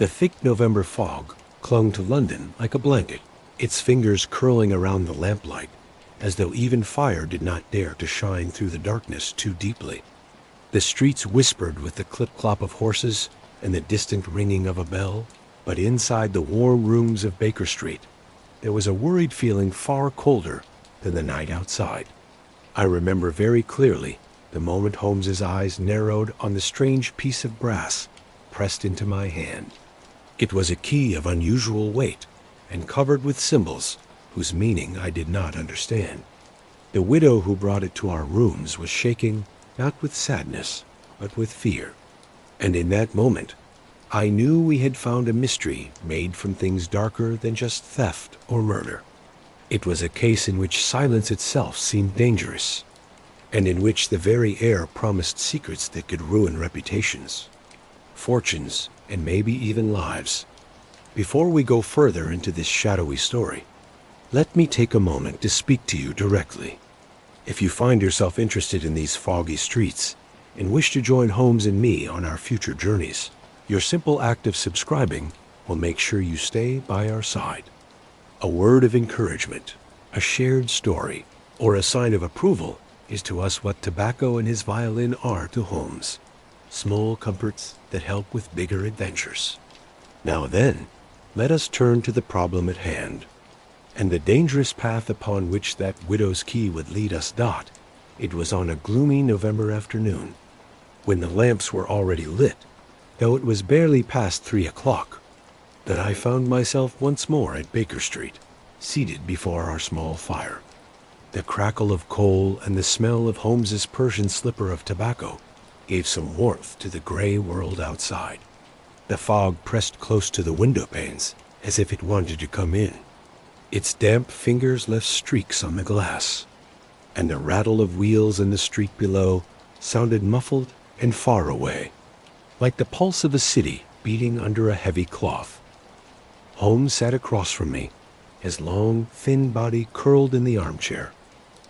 The thick November fog clung to London like a blanket, its fingers curling around the lamplight, as though even fire did not dare to shine through the darkness too deeply. The streets whispered with the clip-clop of horses and the distant ringing of a bell, but inside the warm rooms of Baker Street, there was a worried feeling far colder than the night outside. I remember very clearly the moment Holmes's eyes narrowed on the strange piece of brass pressed into my hand. It was a key of unusual weight and covered with symbols whose meaning I did not understand. The widow who brought it to our rooms was shaking, not with sadness, but with fear. And in that moment, I knew we had found a mystery made from things darker than just theft or murder. It was a case in which silence itself seemed dangerous, and in which the very air promised secrets that could ruin reputations, fortunes, and maybe even lives. Before we go further into this shadowy story, let me take a moment to speak to you directly. If you find yourself interested in these foggy streets and wish to join Holmes and me on our future journeys, your simple act of subscribing will make sure you stay by our side. A word of encouragement, a shared story, or a sign of approval is to us what tobacco and his violin are to Holmes. Small comforts that help with bigger adventures. Now then, let us turn to the problem at hand, and the dangerous path upon which that widow's key would lead us. It was on a gloomy November afternoon, when the lamps were already lit, though it was barely past 3 o'clock, that I found myself once more at Baker Street, seated before our small fire. The crackle of coal and the smell of Holmes's Persian slipper of tobacco gave some warmth to the gray world outside. The fog pressed close to the window panes, as if it wanted to come in. Its damp fingers left streaks on the glass, and the rattle of wheels in the street below sounded muffled and far away, like the pulse of a city beating under a heavy cloth. Holmes sat across from me, his long, thin body curled in the armchair,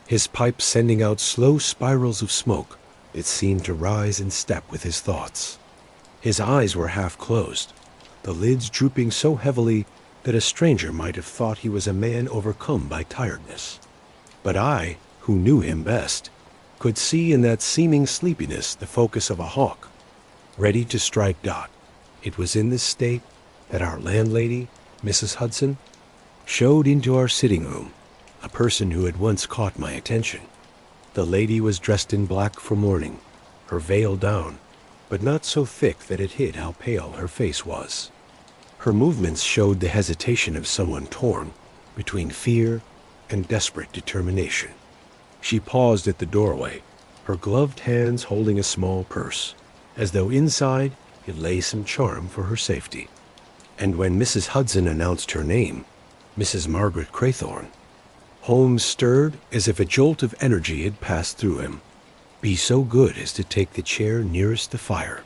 his pipe sending out slow spirals of smoke that seemed to rise in step with his thoughts. His eyes were half closed, the lids drooping so heavily that a stranger might have thought he was a man overcome by tiredness. But I, who knew him best, could see in that seeming sleepiness the focus of a hawk, ready to strike. It was in this state that our landlady, Mrs. Hudson, showed into our sitting room, a person who had once caught my attention. The lady was dressed in black for mourning, her veil down, but not so thick that it hid how pale her face was. Her movements showed the hesitation of someone torn between fear and desperate determination. She paused at the doorway, her gloved hands holding a small purse, as though inside it lay some charm for her safety. And when Mrs. Hudson announced her name, Mrs. Margaret Craythorne, Holmes stirred as if a jolt of energy had passed through him. Be so good as to take the chair nearest the fire.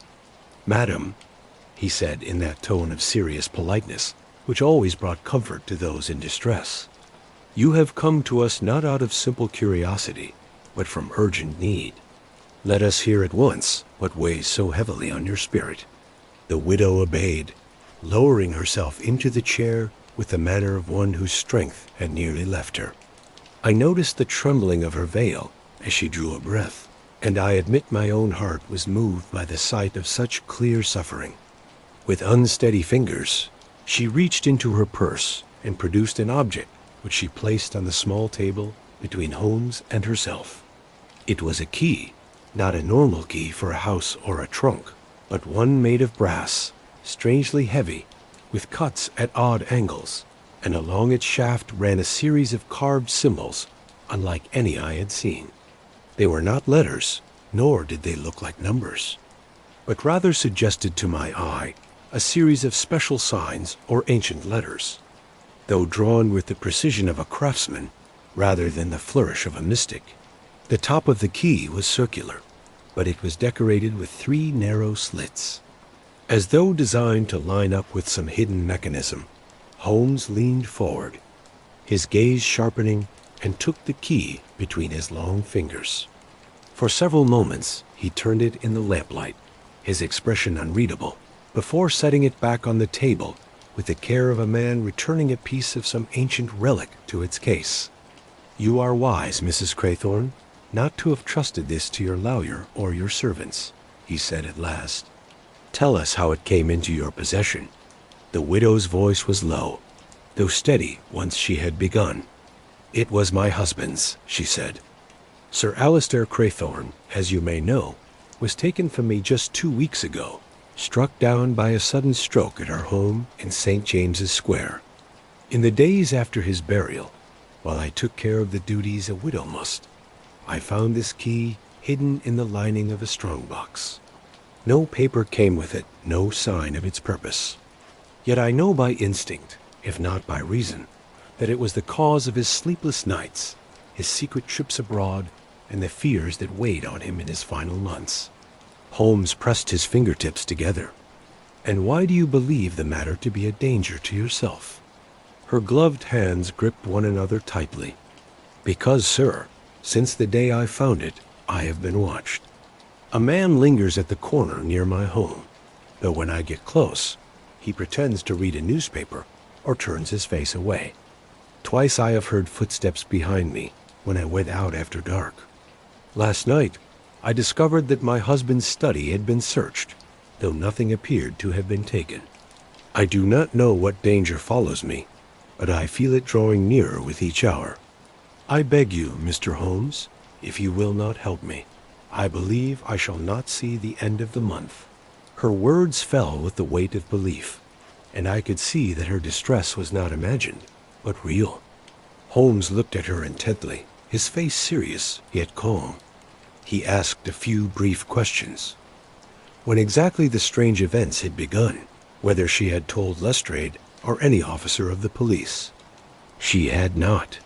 Madam, he said in that tone of serious politeness, which always brought comfort to those in distress. You have come to us not out of simple curiosity, but from urgent need. Let us hear at once what weighs so heavily on your spirit. The widow obeyed, lowering herself into the chair with the manner of one whose strength had nearly left her. I noticed the trembling of her veil as she drew a breath, and I admit my own heart was moved by the sight of such clear suffering. With unsteady fingers, she reached into her purse and produced an object which she placed on the small table between Holmes and herself. It was a key, not a normal key for a house or a trunk, but one made of brass, strangely heavy, with cuts at odd angles, and along its shaft ran a series of carved symbols unlike any I had seen. They were not letters, nor did they look like numbers, but rather suggested to my eye a series of special signs or ancient letters, though drawn with the precision of a craftsman rather than the flourish of a mystic. The top of the key was circular, but it was decorated with 3 narrow slits. As though designed to line up with some hidden mechanism, Holmes leaned forward, his gaze sharpening, and took the key between his long fingers. For several moments he turned it in the lamplight, his expression unreadable, before setting it back on the table with the care of a man returning a piece of some ancient relic to its case. "You are wise, Mrs. Craythorne, not to have trusted this to your lawyer or your servants," he said at last. "Tell us how it came into your possession." The widow's voice was low, though steady once she had begun. "It was my husband's," she said. "Sir Alistair Craythorne, as you may know, was taken from me just 2 weeks ago, struck down by a sudden stroke at our home in St. James's Square. In the days after his burial, while I took care of the duties a widow must, I found this key hidden in the lining of a strong-box. No paper came with it, no sign of its purpose. Yet I know by instinct, if not by reason, that it was the cause of his sleepless nights, his secret trips abroad, and the fears that weighed on him in his final months." Holmes pressed his fingertips together. "And why do you believe the matter to be a danger to yourself?" Her gloved hands gripped one another tightly. "Because, sir, since the day I found it, I have been watched. A man lingers at the corner near my home, though when I get close, he pretends to read a newspaper or turns his face away. Twice I have heard footsteps behind me when I went out after dark. Last night, I discovered that my husband's study had been searched, though nothing appeared to have been taken. I do not know what danger follows me, but I feel it drawing nearer with each hour. I beg you, Mr. Holmes, if you will not help me, I believe I shall not see the end of the month." Her words fell with the weight of belief, and I could see that her distress was not imagined, but real. Holmes looked at her intently, his face serious, yet calm. He asked a few brief questions. When exactly the strange events had begun, whether she had told Lestrade or any officer of the police. She had not.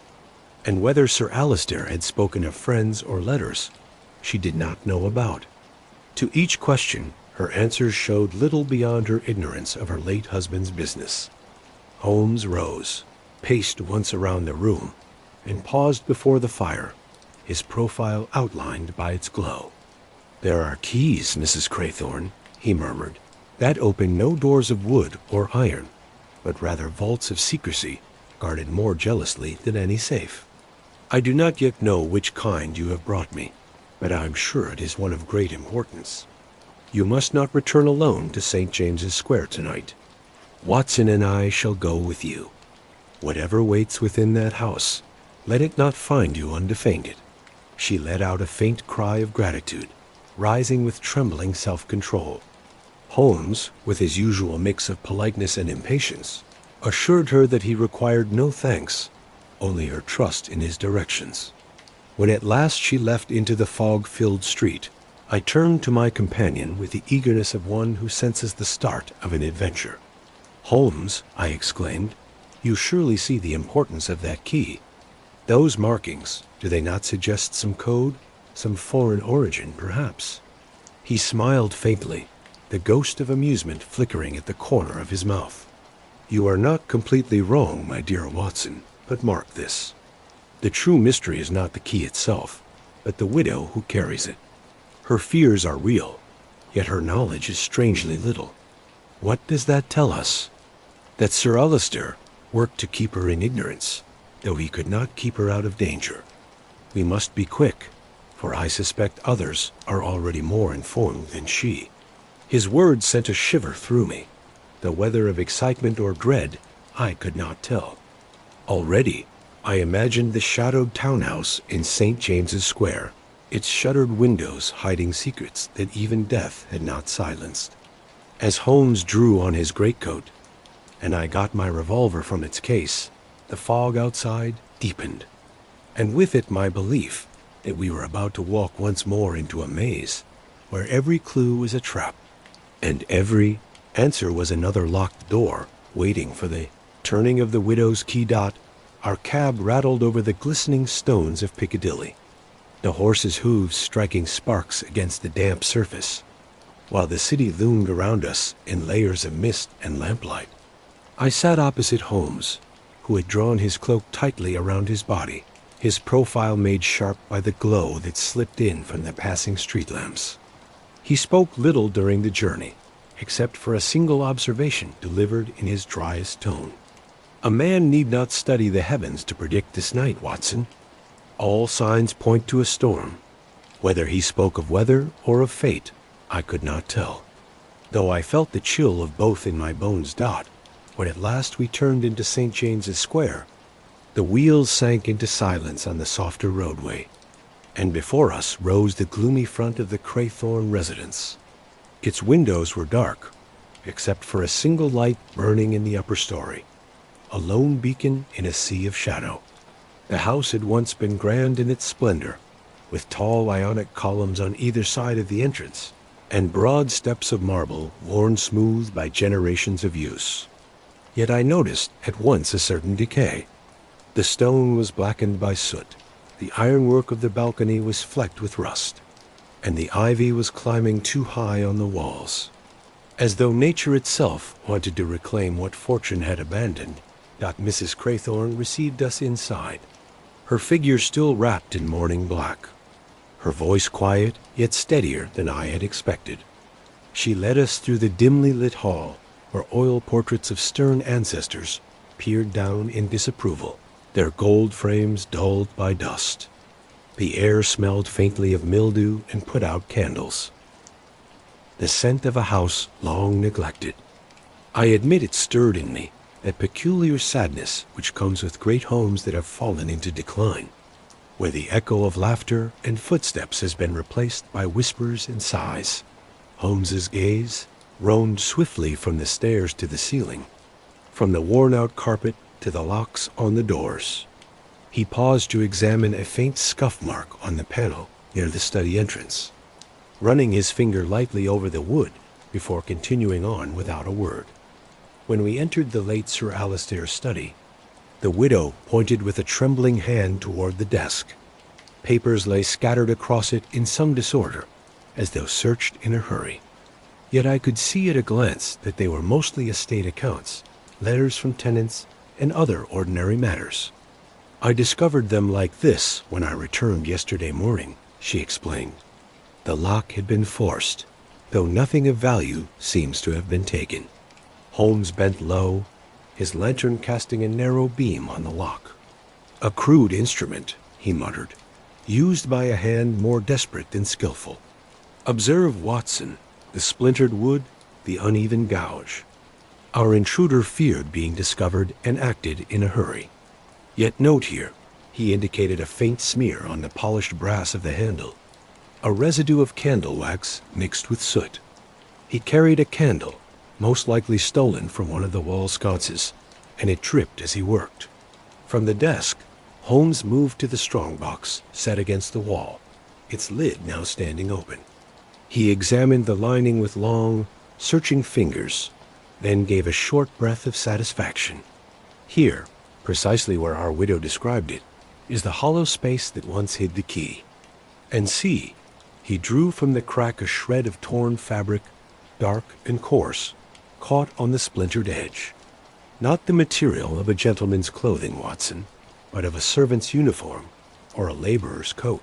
And whether Sir Alistair had spoken of friends or letters, she did not know about. To each question, her answers showed little beyond her ignorance of her late husband's business. Holmes rose, paced once around the room, and paused before the fire, his profile outlined by its glow. "There are keys, Mrs. Craythorne," he murmured, "that open no doors of wood or iron, but rather vaults of secrecy, guarded more jealously than any safe. I do not yet know which kind you have brought me, but I am sure it is one of great importance. You must not return alone to St. James's Square tonight. Watson and I shall go with you. Whatever waits within that house, let it not find you undefended." She let out a faint cry of gratitude, rising with trembling self-control. Holmes, with his usual mix of politeness and impatience, assured her that he required no thanks, only her trust in his directions. When at last she left into the fog-filled street, I turned to my companion with the eagerness of one who senses the start of an adventure. "Holmes," I exclaimed, "you surely see the importance of that key. Those markings, do they not suggest some code, some foreign origin, perhaps?" He smiled faintly, the ghost of amusement flickering at the corner of his mouth. "You are not completely wrong, my dear Watson, but mark this. The true mystery is not the key itself, but the widow who carries it. Her fears are real, yet her knowledge is strangely little. What does that tell us? That Sir Alistair worked to keep her in ignorance, though he could not keep her out of danger. We must be quick, for I suspect others are already more informed than she." His words sent a shiver through me, though whether of excitement or dread, I could not tell. Already, I imagined the shadowed townhouse in St. James's Square, its shuttered windows hiding secrets that even death had not silenced. As Holmes drew on his greatcoat, and I got my revolver from its case, the fog outside deepened, and with it my belief that we were about to walk once more into a maze, where every clue was a trap, and every answer was another locked door waiting for the turning of the widow's key dot. Our cab rattled over the glistening stones of Piccadilly, the horses' hooves striking sparks against the damp surface, while the city loomed around us in layers of mist and lamplight. I sat opposite Holmes, who had drawn his cloak tightly around his body, his profile made sharp by the glow that slipped in from the passing street lamps. He spoke little during the journey, except for a single observation delivered in his driest tone. "A man need not study the heavens to predict this night, Watson. All signs point to a storm. Whether he spoke of weather or of fate, I could not tell, though I felt the chill of both in my bones. When at last we turned into St. James's Square, the wheels sank into silence on the softer roadway, and before us rose the gloomy front of the Craythorne residence. Its windows were dark, except for a single light burning in the upper story, a lone beacon in a sea of shadow. The house had once been grand in its splendor, with tall Ionic columns on either side of the entrance, and broad steps of marble worn smooth by generations of use. Yet I noticed at once a certain decay. The stone was blackened by soot, the ironwork of the balcony was flecked with rust, and the ivy was climbing too high on the walls. As though nature itself wanted to reclaim what fortune had abandoned, Mrs. Craythorne received us inside, her figure still wrapped in mourning black, her voice quiet yet steadier than I had expected. She led us through the dimly lit hall, where oil portraits of stern ancestors peered down in disapproval, their gold frames dulled by dust. The air smelled faintly of mildew and put-out candles, the scent of a house long neglected. I admit it stirred in me that peculiar sadness which comes with great homes that have fallen into decline, where the echo of laughter and footsteps has been replaced by whispers and sighs. Holmes's gaze roamed swiftly from the stairs to the ceiling, from the worn-out carpet to the locks on the doors. He paused to examine a faint scuff mark on the panel near the study entrance, running his finger lightly over the wood before continuing on without a word. When we entered the late Sir Alistair's study, the widow pointed with a trembling hand toward the desk. Papers lay scattered across it in some disorder, as though searched in a hurry. Yet I could see at a glance that they were mostly estate accounts, letters from tenants, and other ordinary matters. "I discovered them like this when I returned yesterday morning," she explained. "The lock had been forced, though nothing of value seems to have been taken." Holmes bent low, his lantern casting a narrow beam on the lock. "A crude instrument," he muttered, "used by a hand more desperate than skillful. Observe, Watson, the splintered wood, the uneven gouge. Our intruder feared being discovered and acted in a hurry. Yet note here," he indicated a faint smear on the polished brass of the handle, "a residue of candle wax mixed with soot. He carried a candle, most likely stolen from one of the wall sconces, and it dripped as he worked." From the desk, Holmes moved to the strong-box set against the wall, its lid now standing open. He examined the lining with long, searching fingers, then gave a short breath of satisfaction. "Here, precisely where our widow described it, is the hollow space that once hid the key. And see," he drew from the crack a shred of torn fabric, dark and coarse, caught on the splintered edge. "Not the material of a gentleman's clothing, Watson, but of a servant's uniform or a laborer's coat.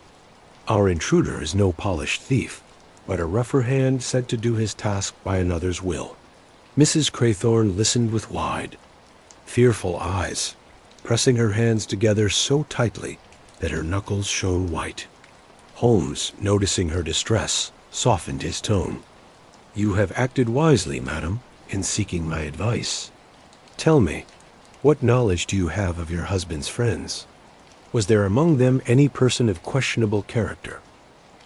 Our intruder is no polished thief, but a rougher hand sent to do his task by another's will." Mrs. Craythorne listened with wide, fearful eyes, pressing her hands together so tightly that her knuckles shone white. Holmes, noticing her distress, softened his tone. "You have acted wisely, madam, in seeking my advice. Tell me, what knowledge do you have of your husband's friends? Was there among them any person of questionable character,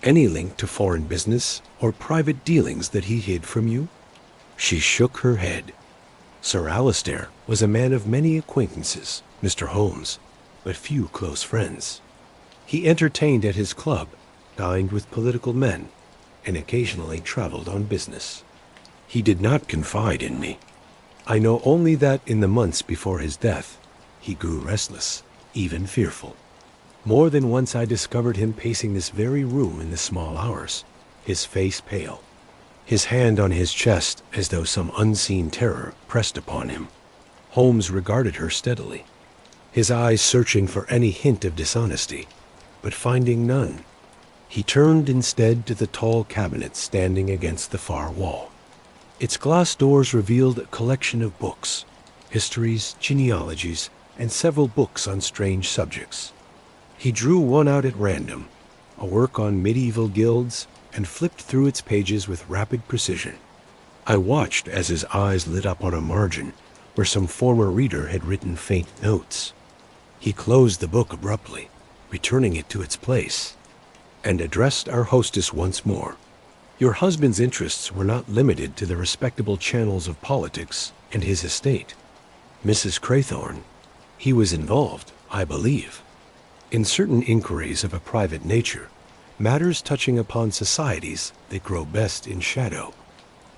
any link to foreign business or private dealings that he hid from you?" She shook her head. "Sir Alistair was a man of many acquaintances, Mr. Holmes, but few close friends. He entertained at his club, dined with political men, and occasionally traveled on business. He did not confide in me. I know only that in the months before his death, he grew restless, even fearful. More than once I discovered him pacing this very room in the small hours, his face pale, his hand on his chest as though some unseen terror pressed upon him." Holmes regarded her steadily, his eyes searching for any hint of dishonesty, but finding none. He turned instead to the tall cabinet standing against the far wall. Its glass doors revealed a collection of books, histories, genealogies, and several books on strange subjects. He drew one out at random, a work on medieval guilds, and flipped through its pages with rapid precision. I watched as his eyes lit up on a margin where some former reader had written faint notes. He closed the book abruptly, returning it to its place, and addressed our hostess once more. Your husband's interests were not limited to the respectable channels of politics and his estate. Mrs. Craythorne, he was involved, I believe, in certain inquiries of a private nature, matters touching upon societies that grow best in shadow.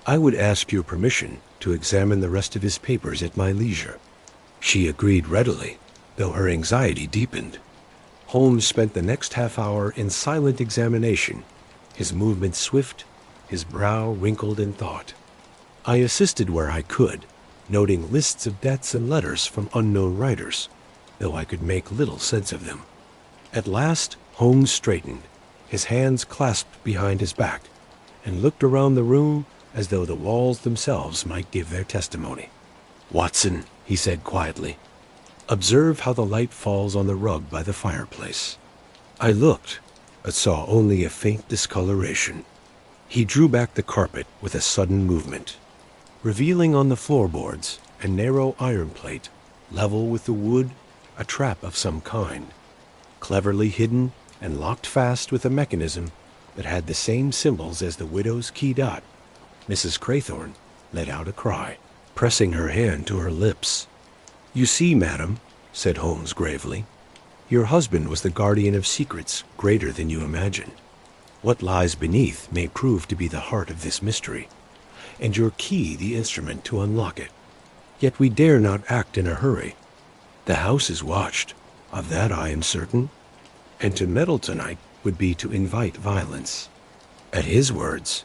I would ask your permission to examine the rest of his papers at my leisure. She agreed readily, though her anxiety deepened. Holmes spent the next half hour in silent examination, his movements swift, his brow wrinkled in thought. I assisted where I could, noting lists of deaths and letters from unknown writers, though I could make little sense of them. At last, Holmes straightened, his hands clasped behind his back, and looked around the room as though the walls themselves might give their testimony. "Watson," he said quietly, "observe how the light falls on the rug by the fireplace." I looked, but saw only a faint discoloration. He drew back the carpet with a sudden movement, revealing on the floorboards a narrow iron plate, level with the wood, a trap of some kind, cleverly hidden and locked fast with a mechanism that had the same symbols as the widow's key dot. Mrs. Craythorne let out a cry, pressing her hand to her lips. "You see, madam," said Holmes gravely, "your husband was the guardian of secrets greater than you imagined. What lies beneath may prove to be the heart of this mystery, and your key the instrument to unlock it. Yet we dare not act in a hurry. The house is watched, of that I am certain, and to meddle tonight would be to invite violence." At his words,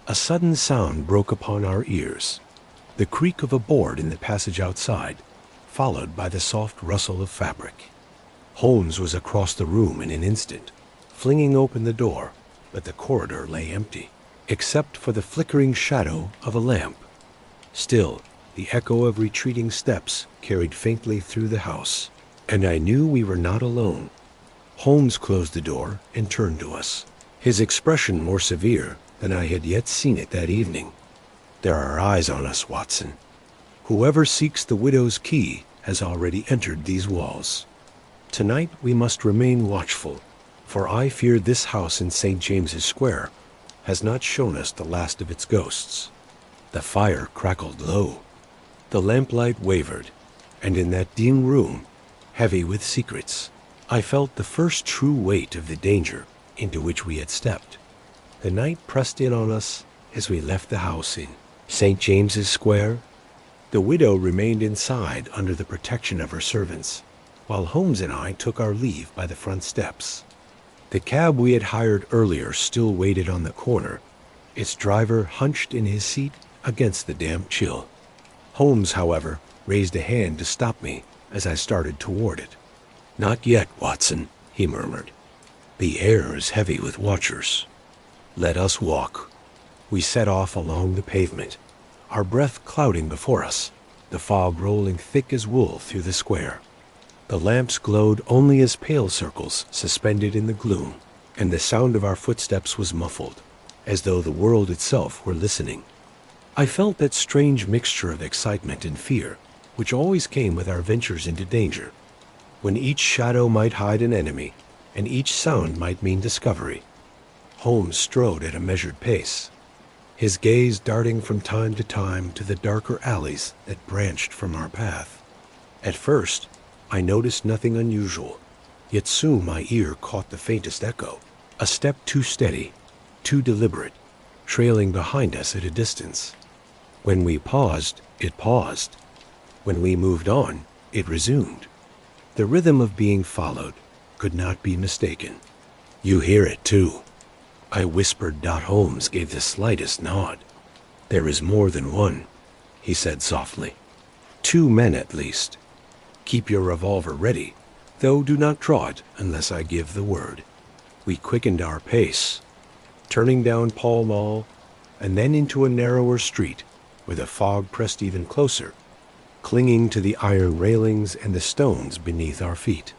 a sudden sound broke upon our ears, the creak of a board in the passage outside, followed by the soft rustle of fabric. Holmes was across the room in an instant, flinging open the door, but the corridor lay empty, except for the flickering shadow of a lamp. Still, the echo of retreating steps carried faintly through the house, and I knew we were not alone. Holmes closed the door and turned to us, his expression more severe than I had yet seen it that evening. "There are eyes on us, Watson. Whoever seeks the widow's key has already entered these walls. Tonight we must remain watchful, for I fear this house in St. James's Square has not shown us the last of its ghosts." The fire crackled low. The lamplight wavered, and in that dim room, heavy with secrets, I felt the first true weight of the danger into which we had stepped. The night pressed in on us as we left the house in St. James's Square. The widow remained inside under the protection of her servants, while Holmes and I took our leave by the front steps. The cab we had hired earlier still waited on the corner, its driver hunched in his seat against the damp chill. Holmes, however, raised a hand to stop me as I started toward it. "Not yet, Watson," he murmured. "The air is heavy with watchers. Let us walk." We set off along the pavement, our breath clouding before us, the fog rolling thick as wool through the square. The lamps glowed only as pale circles suspended in the gloom, and the sound of our footsteps was muffled, as though the world itself were listening. I felt that strange mixture of excitement and fear which always came with our ventures into danger, when each shadow might hide an enemy, and each sound might mean discovery. Holmes strode at a measured pace, his gaze darting from time to time to the darker alleys that branched from our path. At first, I noticed nothing unusual, yet soon my ear caught the faintest echo, a step too steady, too deliberate, trailing behind us at a distance. When we paused, it paused. When we moved on, it resumed. The rhythm of being followed could not be mistaken. "You hear it, too," I whispered. Holmes gave the slightest nod. "There is more than one," he said softly. "Two men at least. Keep your revolver ready, though do not draw it unless I give the word." We quickened our pace, turning down Pall Mall and then into a narrower street where the fog pressed even closer, clinging to the iron railings and the stones beneath our feet.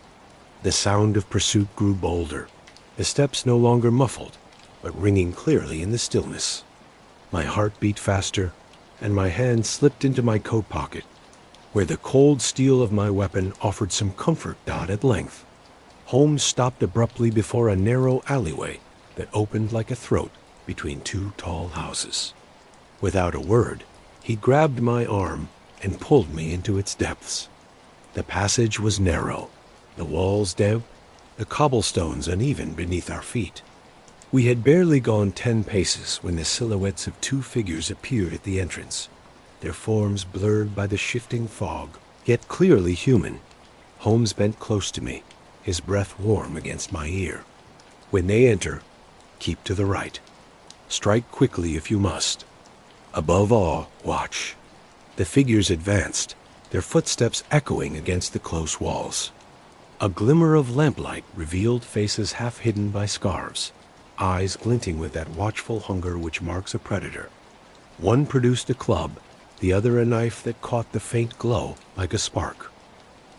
The sound of pursuit grew bolder, the steps no longer muffled, but ringing clearly in the stillness. My heart beat faster, and my hand slipped into my coat pocket, where the cold steel of my weapon offered some comfort at length. Holmes stopped abruptly before a narrow alleyway that opened like a throat between two tall houses. Without a word, he grabbed my arm and pulled me into its depths. The passage was narrow, the walls damp, the cobblestones uneven beneath our feet. We had barely gone 10 paces when the silhouettes of 2 figures appeared at the entrance, their forms blurred by the shifting fog, yet clearly human. Holmes bent close to me, his breath warm against my ear. When they enter, keep to the right. Strike quickly if you must. Above all, watch. The figures advanced, their footsteps echoing against the close walls. A glimmer of lamplight revealed faces half hidden by scarves, eyes glinting with that watchful hunger which marks a predator. One produced a club, the other a knife that caught the faint glow like a spark.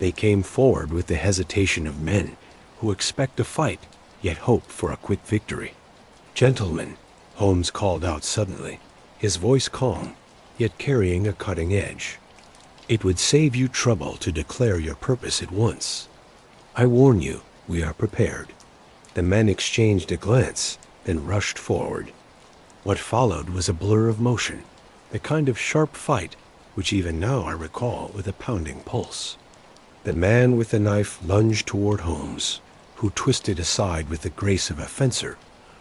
They came forward with the hesitation of men who expect a fight, yet hope for a quick victory. "Gentlemen," Holmes called out suddenly, his voice calm, yet carrying a cutting edge. "It would save you trouble to declare your purpose at once. I warn you, we are prepared." The men exchanged a glance, then rushed forward. What followed was a blur of motion, the kind of sharp fight which even now I recall with a pounding pulse. The man with the knife lunged toward Holmes, who twisted aside with the grace of a fencer,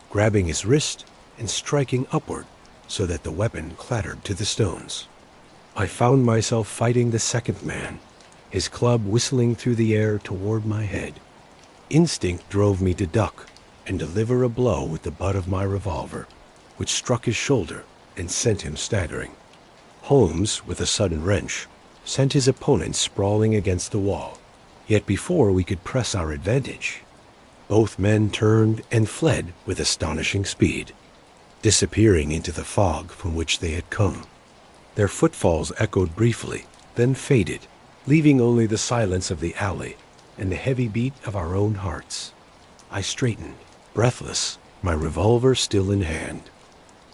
grabbing his wrist and striking upward so that the weapon clattered to the stones. I found myself fighting the second man, his club whistling through the air toward my head. Instinct drove me to duck and deliver a blow with the butt of my revolver, which struck his shoulder and sent him staggering. Holmes, with a sudden wrench, sent his opponent sprawling against the wall. Yet before we could press our advantage, both men turned and fled with astonishing speed, disappearing into the fog from which they had come. Their footfalls echoed briefly, then faded, leaving only the silence of the alley and the heavy beat of our own hearts. I straightened, breathless, my revolver still in hand.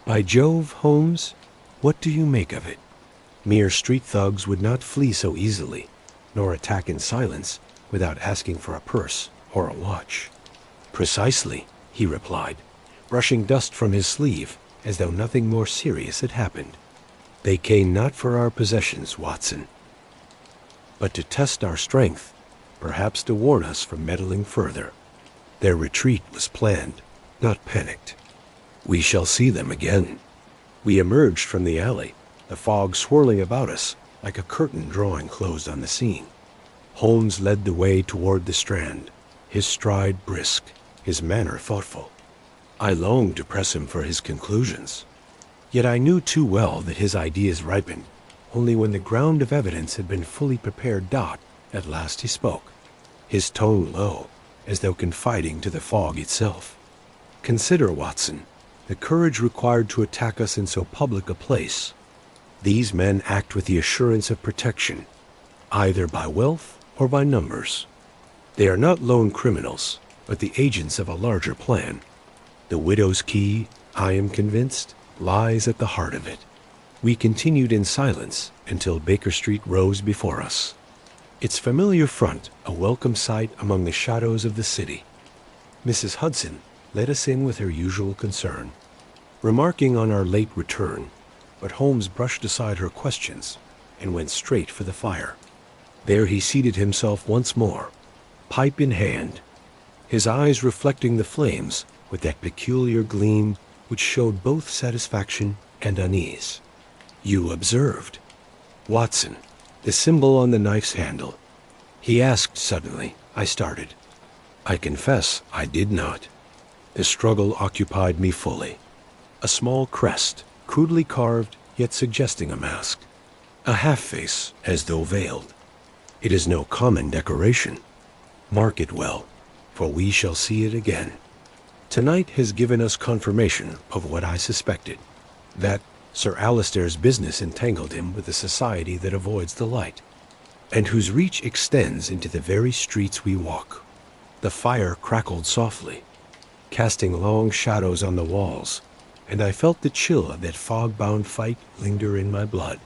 "By Jove, Holmes, what do you make of it? Mere street thugs would not flee so easily, nor attack in silence without asking for a purse or a watch." "Precisely," he replied, brushing dust from his sleeve as though nothing more serious had happened. "They came not for our possessions, Watson, but to test our strength, perhaps to warn us from meddling further. Their retreat was planned, not panicked. We shall see them again." We emerged from the alley, the fog swirling about us like a curtain drawing close on the scene. Holmes led the way toward the Strand, his stride brisk, his manner thoughtful. I longed to press him for his conclusions, yet I knew too well that his ideas ripened only when the ground of evidence had been fully prepared. At last he spoke, his tone low, as though confiding to the fog itself. "Consider, Watson, the courage required to attack us in so public a place. These men act with the assurance of protection, either by wealth or by numbers. They are not lone criminals, but the agents of a larger plan. The widow's key, I am convinced, lies at the heart of it." We continued in silence until Baker Street rose before us, its familiar front a welcome sight among the shadows of the city. Mrs. Hudson let us in with her usual concern, remarking on our late return, but Holmes brushed aside her questions and went straight for the fire. There he seated himself once more, pipe in hand, his eyes reflecting the flames with that peculiar gleam which showed both satisfaction and unease. "You observed, Watson, the symbol on the knife's handle?" he asked suddenly. I started. I confess I did not. The struggle occupied me fully. A small crest, crudely carved, yet suggesting a mask. A half-face, as though veiled. It is no common decoration. Mark it well, for we shall see it again. Tonight has given us confirmation of what I suspected, that, Sir Alistair's business entangled him with a society that avoids the light, and whose reach extends into the very streets we walk. The fire crackled softly, casting long shadows on the walls, and I felt the chill of that fog-bound fight linger in my blood.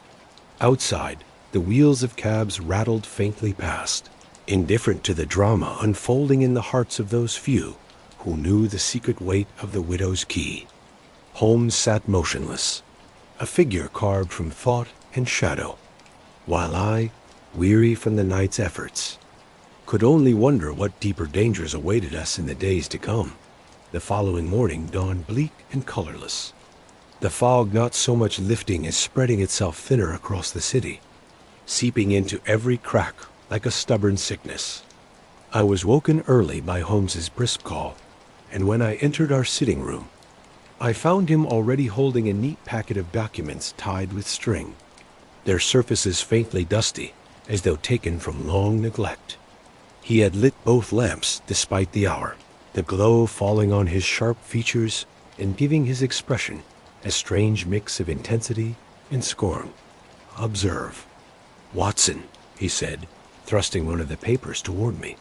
Outside, the wheels of cabs rattled faintly past, indifferent to the drama unfolding in the hearts of those few who knew the secret weight of the widow's key. Holmes sat motionless, a figure carved from thought and shadow, while I, weary from the night's efforts, could only wonder what deeper dangers awaited us in the days to come. The following morning dawned bleak and colorless, the fog not so much lifting as spreading itself thinner across the city, seeping into every crack like a stubborn sickness. I was woken early by Holmes's brisk call, and when I entered our sitting room, I found him already holding a neat packet of documents tied with string, their surfaces faintly dusty, as though taken from long neglect. He had lit both lamps despite the hour, the glow falling on his sharp features and giving his expression a strange mix of intensity and scorn. "Observe. Watson," he said, thrusting one of the papers toward me.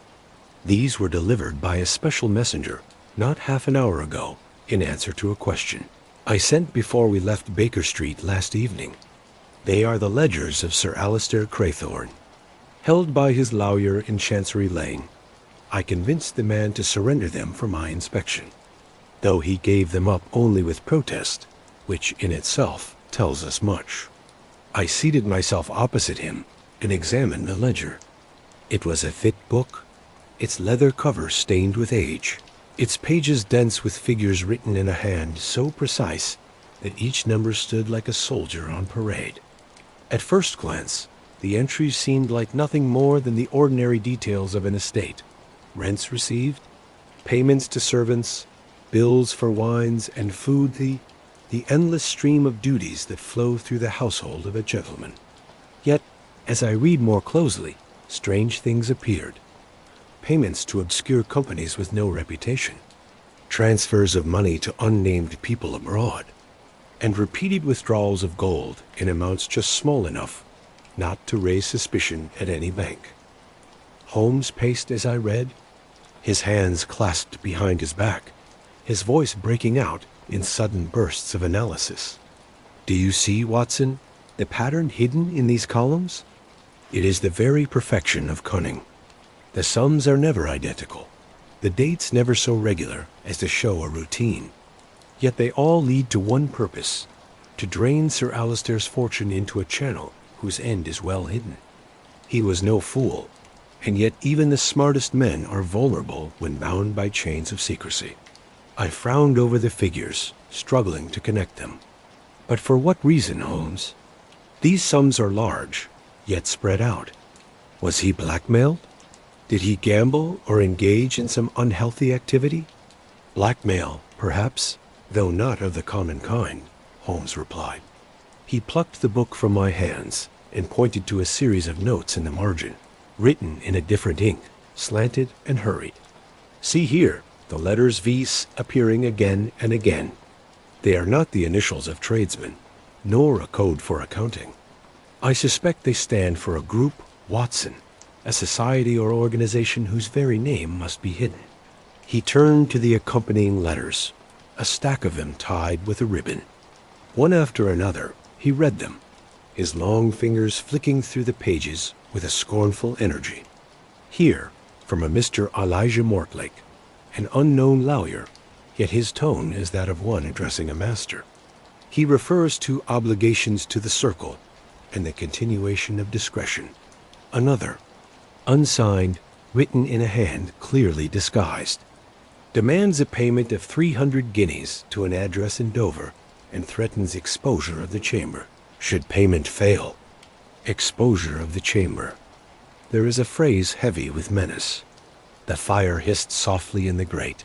"These were delivered by a special messenger not half an hour ago in answer to a question I sent before we left Baker Street last evening. They are the ledgers of Sir Alistair Craythorne, held by his lawyer in Chancery Lane. I convinced the man to surrender them for my inspection, though he gave them up only with protest, which in itself tells us much." I seated myself opposite him and examined the ledger. It was a thick book, its leather cover stained with age, its pages dense with figures written in a hand so precise that each number stood like a soldier on parade. At first glance, the entries seemed like nothing more than the ordinary details of an estate: rents received, payments to servants, bills for wines and food, the endless stream of duties that flow through the household of a gentleman. Yet, as I read more closely, strange things appeared. Payments to obscure companies with no reputation, transfers of money to unnamed people abroad, and repeated withdrawals of gold in amounts just small enough not to raise suspicion at any bank. Holmes paced as I read, his hands clasped behind his back, his voice breaking out in sudden bursts of analysis. "Do you see, Watson, the pattern hidden in these columns? It is the very perfection of cunning. The sums are never identical, the dates never so regular as to show a routine. Yet they all lead to one purpose: to drain Sir Alistair's fortune into a channel whose end is well hidden. He was no fool, and yet even the smartest men are vulnerable when bound by chains of secrecy." I frowned over the figures, struggling to connect them. "But for what reason, Holmes? These sums are large, yet spread out. Was he blackmailed? Did he gamble or engage in some unhealthy activity?" "Blackmail, perhaps, though not of the common kind," Holmes replied. He plucked the book from my hands and pointed to a series of notes in the margin, written in a different ink, slanted and hurried. "See here, the letters V's appearing again and again. They are not the initials of tradesmen, nor a code for accounting. I suspect they stand for a group Watson, a society or organization whose very name must be hidden." He turned to the accompanying letters, a stack of them tied with a ribbon. One after another, he read them, his long fingers flicking through the pages with a scornful energy. Here, from a Mr. Elijah Mortlake, an unknown lawyer, yet his tone is that of one addressing a master. He refers to obligations to the circle and the continuation of discretion. Another, unsigned, written in a hand clearly disguised, demands a payment of 300 guineas to an address in Dover and threatens exposure of the chamber should payment fail. Exposure of the chamber. There is a phrase heavy with menace. The fire hissed softly in the grate,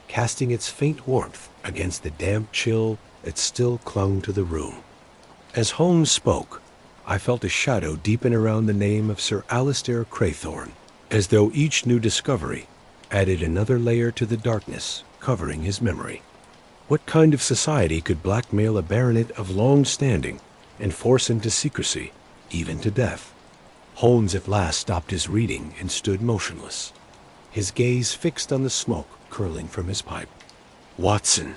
casting its faint warmth against the damp chill that still clung to the room. As Holmes spoke, I felt a shadow deepen around the name of Sir Alistair Craythorne, as though each new discovery added another layer to the darkness covering his memory. What kind of society could blackmail a baronet of long standing and force him to secrecy, even to death? Holmes at last stopped his reading and stood motionless, his gaze fixed on the smoke curling from his pipe. "Watson,"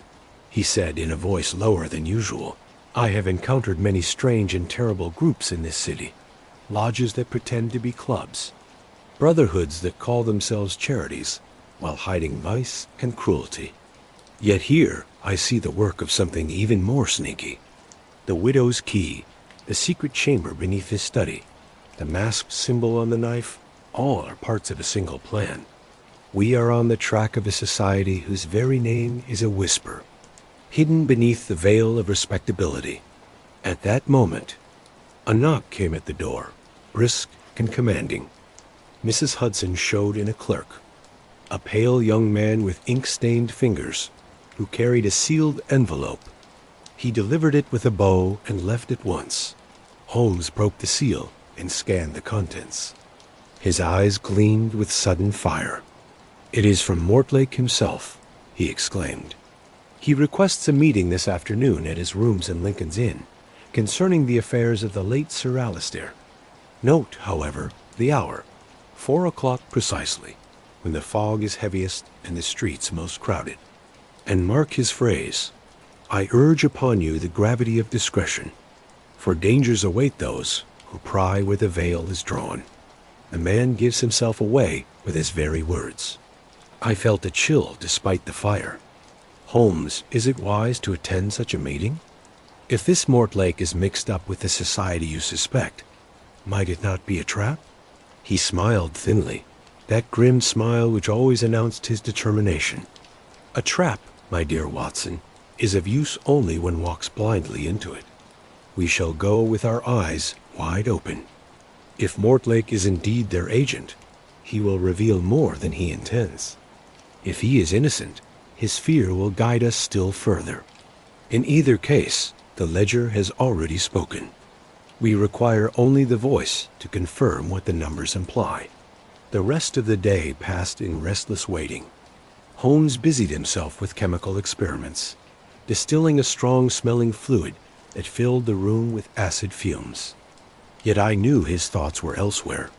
he said in a voice lower than usual, "I have encountered many strange and terrible groups in this city. Lodges that pretend to be clubs, brotherhoods that call themselves charities, while hiding vice and cruelty. Yet here I see the work of something even more sneaky. The widow's key, the secret chamber beneath his study, the masked symbol on the knife, all are parts of a single plan. We are on the track of a society whose very name is a whisper, hidden beneath the veil of respectability." At that moment, a knock came at the door, brisk and commanding. Mrs. Hudson showed in a clerk, a pale young man with ink-stained fingers, who carried a sealed envelope. He delivered it with a bow and left at once. Holmes broke the seal and scanned the contents. His eyes gleamed with sudden fire. "It is from Mortlake himself," he exclaimed. "He requests a meeting this afternoon at his rooms in Lincoln's Inn, concerning the affairs of the late Sir Alistair. Note, however, the hour, 4 o'clock precisely, when the fog is heaviest and the streets most crowded. And mark his phrase, 'I urge upon you the gravity of discretion, for dangers await those who pry where the veil is drawn.' The man gives himself away with his very words." I felt a chill despite the fire. "Holmes, is it wise to attend such a meeting? If this Mortlake is mixed up with the society you suspect, might it not be a trap?" He smiled thinly, that grim smile which always announced his determination. "A trap, my dear Watson, is of use only when walks blindly into it. We shall go with our eyes wide open. If Mortlake is indeed their agent, he will reveal more than he intends. If he is innocent, his fear will guide us still further. In either case, the ledger has already spoken. We require only the voice to confirm what the numbers imply." The rest of the day passed in restless waiting. Holmes busied himself with chemical experiments, distilling a strong-smelling fluid that filled the room with acid fumes. Yet I knew his thoughts were elsewhere.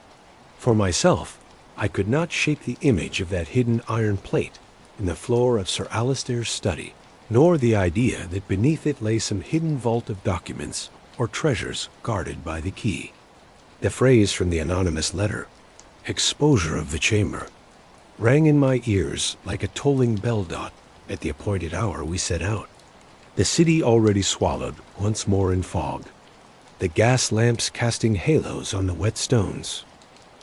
For myself, I could not shake the image of that hidden iron plate in the floor of Sir Alistair's study, nor the idea that beneath it lay some hidden vault of documents or treasures guarded by the key. The phrase from the anonymous letter, "exposure of the chamber," rang in my ears like a tolling bell dot at the appointed hour we set out. The city already swallowed once more in fog, the gas lamps casting halos on the wet stones.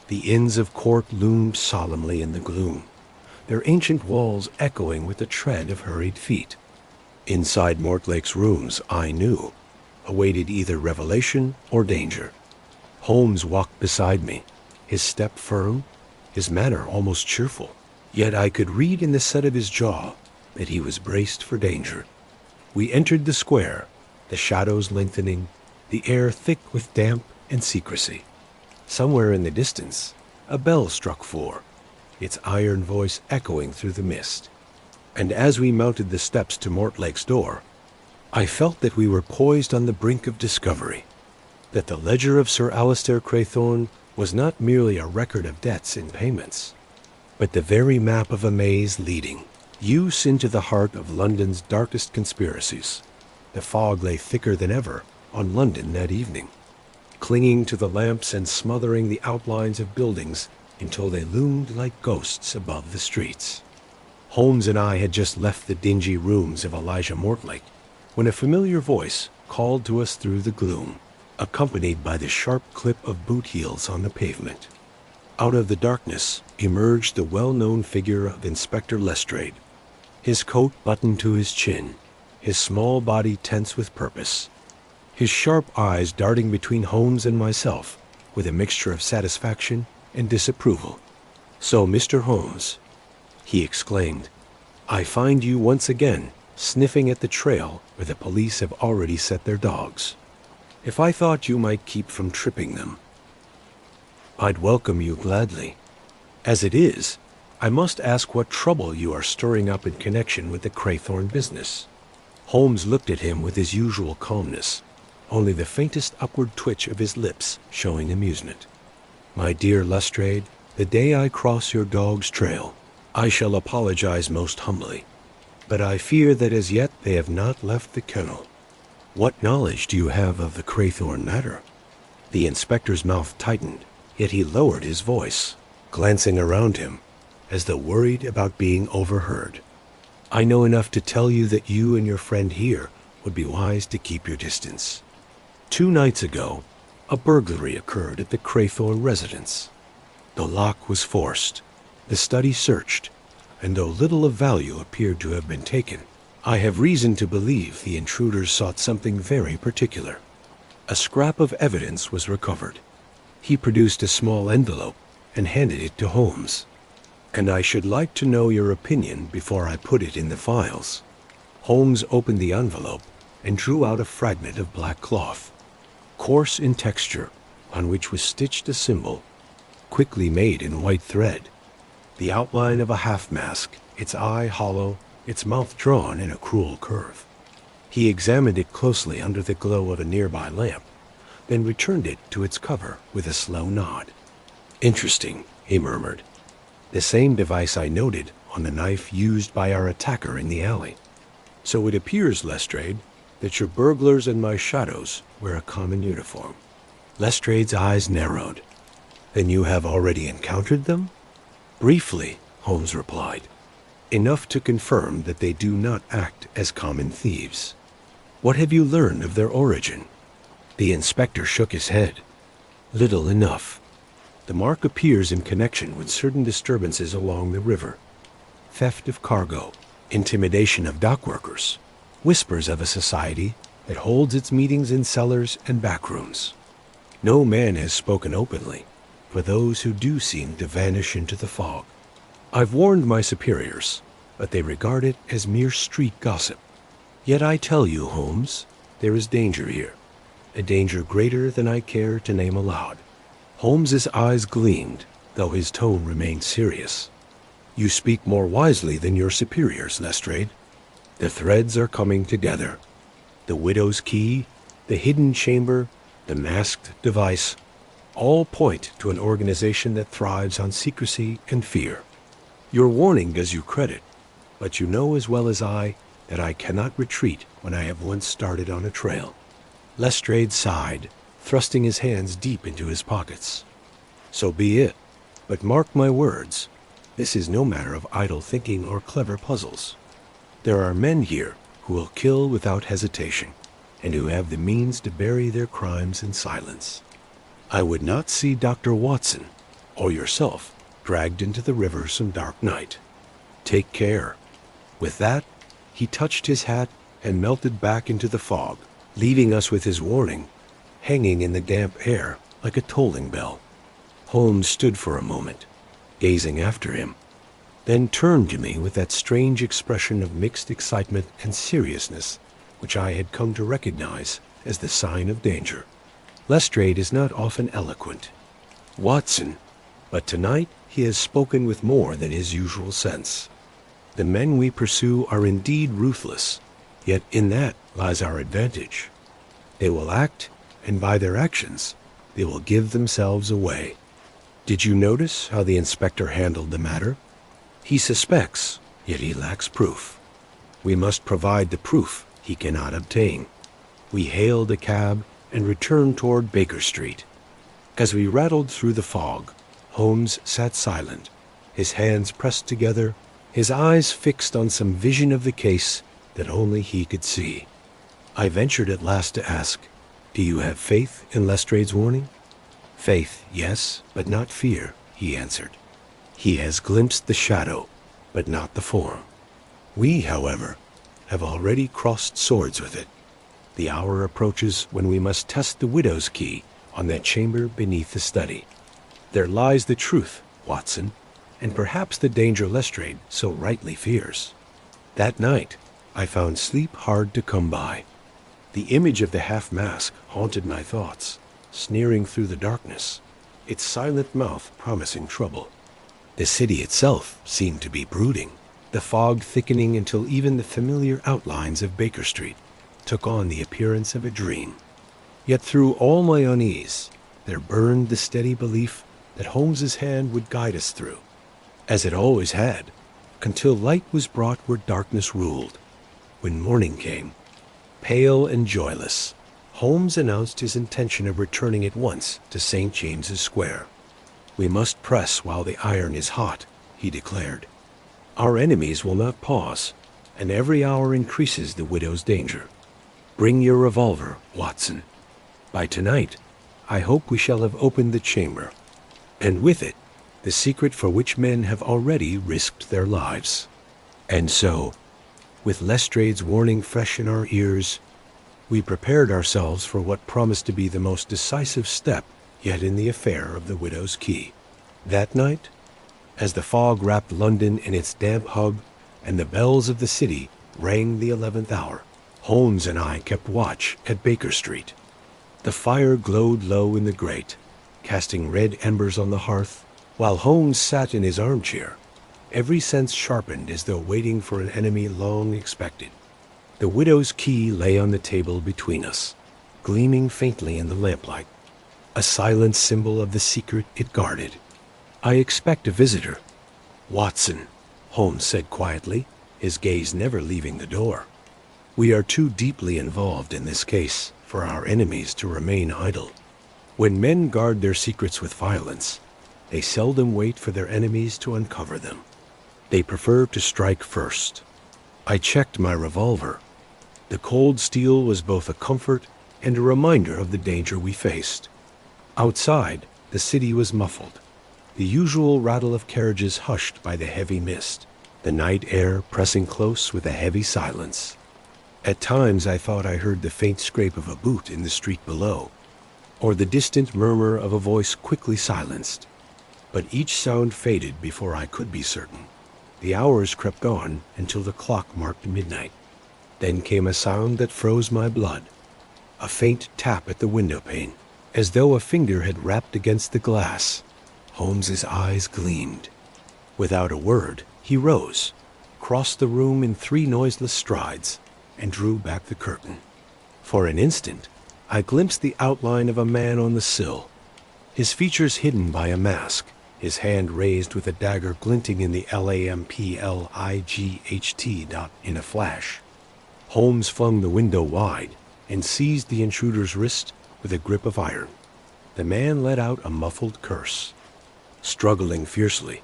The Inns of Court loomed solemnly in the gloom, their ancient walls echoing with the tread of hurried feet. Inside Mortlake's rooms, I knew, awaited either revelation or danger. Holmes walked beside me, his step firm, his manner almost cheerful, yet I could read in the set of his jaw that he was braced for danger. We entered the square, the shadows lengthening, the air thick with damp and secrecy. Somewhere in the distance, a bell struck 4, its iron voice echoing through the mist. And as we mounted the steps to Mortlake's door, I felt that we were poised on the brink of discovery, that the ledger of Sir Alistair Craythorne was not merely a record of debts and payments, but the very map of a maze leading, use into the heart of London's darkest conspiracies. The fog lay thicker than ever on London that evening, clinging to the lamps and smothering the outlines of buildings until they loomed like ghosts above the streets. Holmes and I had just left the dingy rooms of Elijah Mortlake when a familiar voice called to us through the gloom, accompanied by the sharp clip of boot heels on the pavement. Out of the darkness emerged the well-known figure of Inspector Lestrade, his coat buttoned to his chin, his small body tense with purpose, his sharp eyes darting between Holmes and myself with a mixture of satisfaction and disapproval. "So, Mr. Holmes," he exclaimed, "I find you once again sniffing at the trail where the police have already set their dogs. If I thought you might keep from tripping them, I'd welcome you gladly. As it is, I must ask what trouble you are stirring up in connection with the Craythorne business. Holmes looked at him with his usual calmness, only the faintest upward twitch of his lips showing amusement. "My dear Lestrade, the day I cross your dog's trail, I shall apologize most humbly, but I fear that as yet they have not left the kennel. What knowledge do you have of the Craythorne matter?" The inspector's mouth tightened, yet he lowered his voice, glancing around him, as though worried about being overheard. "I know enough to tell you that you and your friend here would be wise to keep your distance. 2 nights ago, a burglary occurred at the Craythorne residence. The lock was forced, the study searched, and though little of value appeared to have been taken, I have reason to believe the intruders sought something very particular. A scrap of evidence was recovered." He produced a small envelope and handed it to Holmes. "And I should like to know your opinion before I put it in the files." Holmes opened the envelope and drew out a fragment of black cloth, coarse in texture, on which was stitched a symbol, quickly made in white thread, the outline of a half-mask, its eye hollow, its mouth drawn in a cruel curve. He examined it closely under the glow of a nearby lamp, then returned it to its cover with a slow nod. "Interesting," he murmured. "The same device I noted on the knife used by our attacker in the alley. So it appears, Lestrade, that your burglars and my shadows wear a common uniform." Lestrade's eyes narrowed. "Then you have already encountered them?" "Briefly," Holmes replied. "Enough to confirm that they do not act as common thieves." "What have you learned of their origin?" The inspector shook his head. "Little enough. The mark appears in connection with certain disturbances along the river. Theft of cargo, intimidation of dock workers, whispers of a society that holds its meetings in cellars and backrooms. No man has spoken openly, for those who do seem to vanish into the fog. I've warned my superiors, but they regard it as mere street gossip. Yet I tell you, Holmes, there is danger here, a danger greater than I care to name aloud." Holmes's eyes gleamed, though his tone remained serious. "You speak more wisely than your superiors, Lestrade. The threads are coming together. The widow's key, the hidden chamber, the masked device, all point to an organization that thrives on secrecy and fear. Your warning does you credit, but you know as well as I that I cannot retreat when I have once started on a trail." Lestrade sighed, thrusting his hands deep into his pockets. "So be it, but mark my words, this is no matter of idle thinking or clever puzzles. There are men here who will kill without hesitation, and who have the means to bury their crimes in silence. I would not see Dr. Watson, or yourself, dragged into the river some dark night. Take care." With that, he touched his hat and melted back into the fog, leaving us with his warning hanging in the damp air like a tolling bell. Holmes stood for a moment, gazing after him, then turned to me with that strange expression of mixed excitement and seriousness which I had come to recognize as the sign of danger. Lestrade is not often eloquent, Watson, but tonight he has spoken with more than his usual sense. The men we pursue are indeed ruthless, yet in that lies our advantage. They will act, and by their actions, they will give themselves away. Did you notice how the inspector handled the matter? He suspects, yet he lacks proof. We must provide the proof he cannot obtain. We hailed a cab and returned toward Baker Street. As we rattled through the fog, Holmes sat silent, his hands pressed together, his eyes fixed on some vision of the case that only he could see. I ventured at last to ask, "Do you have faith in Lestrade's warning?" "Faith, yes, but not fear," he answered. "He has glimpsed the shadow, but not the form. We, however, have already crossed swords with it. The hour approaches when we must test the widow's key on that chamber beneath the study. There lies the truth, Watson, and perhaps the danger Lestrade so rightly fears. That night, I found sleep hard to come by. The image of the half-mask haunted my thoughts, sneering through the darkness, its silent mouth promising trouble. The city itself seemed to be brooding. the fog thickening until even the familiar outlines of Baker Street took on the appearance of a dream. Yet through all my unease, there burned the steady belief that Holmes's hand would guide us through, as it always had, until light was brought where darkness ruled. When morning came, pale and joyless, Holmes announced his intention of returning at once to St. James's Square. "We must press while the iron is hot," he declared. "Our enemies will not pause, and every hour increases the widow's danger. Bring your revolver, Watson. By tonight, I hope we shall have opened the chamber, and with it, the secret for which men have already risked their lives." And so, with Lestrade's warning fresh in our ears, we prepared ourselves for what promised to be the most decisive step yet in the affair of the Widow's Key. That night, as the fog wrapped London in its damp hug and the bells of the city rang the 11th hour, Holmes and I kept watch at Baker Street. The fire glowed low in the grate, casting red embers on the hearth, while Holmes sat in his armchair, every sense sharpened as though waiting for an enemy long expected. The Widow's Key lay on the table between us, gleaming faintly in the lamplight, a silent symbol of the secret it guarded. "I expect a visitor, Watson," Holmes said quietly, his gaze never leaving the door. "We are too deeply involved in this case for our enemies to remain idle. When men guard their secrets with violence, they seldom wait for their enemies to uncover them. They prefer to strike first." I checked my revolver. The cold steel was both a comfort and a reminder of the danger we faced. Outside, the city was muffled, the usual rattle of carriages hushed by the heavy mist, the night air pressing close with a heavy silence. At times I thought I heard the faint scrape of a boot in the street below, or the distant murmur of a voice quickly silenced. But each sound faded before I could be certain. The hours crept on until the clock marked midnight. Then came a sound that froze my blood, a faint tap at the window pane, as though a finger had rapped against the glass. Holmes's eyes gleamed. Without a word, he rose, crossed the room in 3 noiseless strides, and drew back the curtain. For an instant, I glimpsed the outline of a man on the sill, his features hidden by a mask, his hand raised with a dagger glinting in the LAMPLIGHT dot in a flash. Holmes flung the window wide and seized the intruder's wrist with a grip of iron. The man let out a muffled curse, struggling fiercely,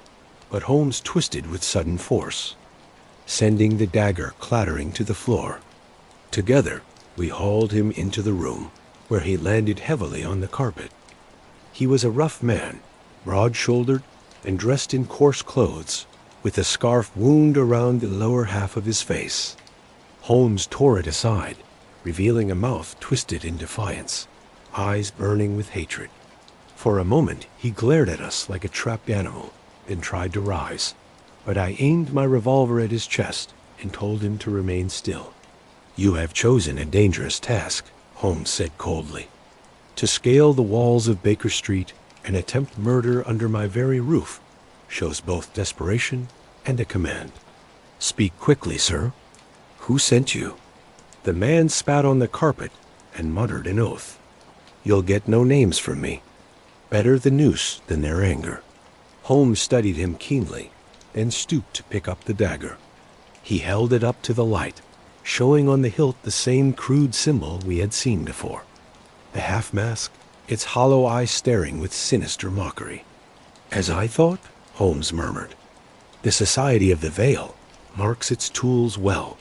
but Holmes twisted with sudden force, sending the dagger clattering to the floor. Together, we hauled him into the room, where he landed heavily on the carpet. He was a rough man, broad-shouldered and dressed in coarse clothes, with a scarf wound around the lower half of his face. Holmes tore it aside, revealing a mouth twisted in defiance, eyes burning with hatred. For a moment he glared at us like a trapped animal, then tried to rise, but I aimed my revolver at his chest and told him to remain still. "You have chosen a dangerous task," Holmes said coldly. "To scale the walls of Baker Street and attempt murder under my very roof shows both desperation and a command. Speak quickly, sir. Who sent you?" The man spat on the carpet and muttered an oath. "You'll get no names from me. Better the noose than their anger." Holmes studied him keenly, then stooped to pick up the dagger. He held it up to the light, showing on the hilt the same crude symbol we had seen before. The half-mask, its hollow eye staring with sinister mockery. "As I thought," Holmes murmured. "The Society of the Veil marks its tools well,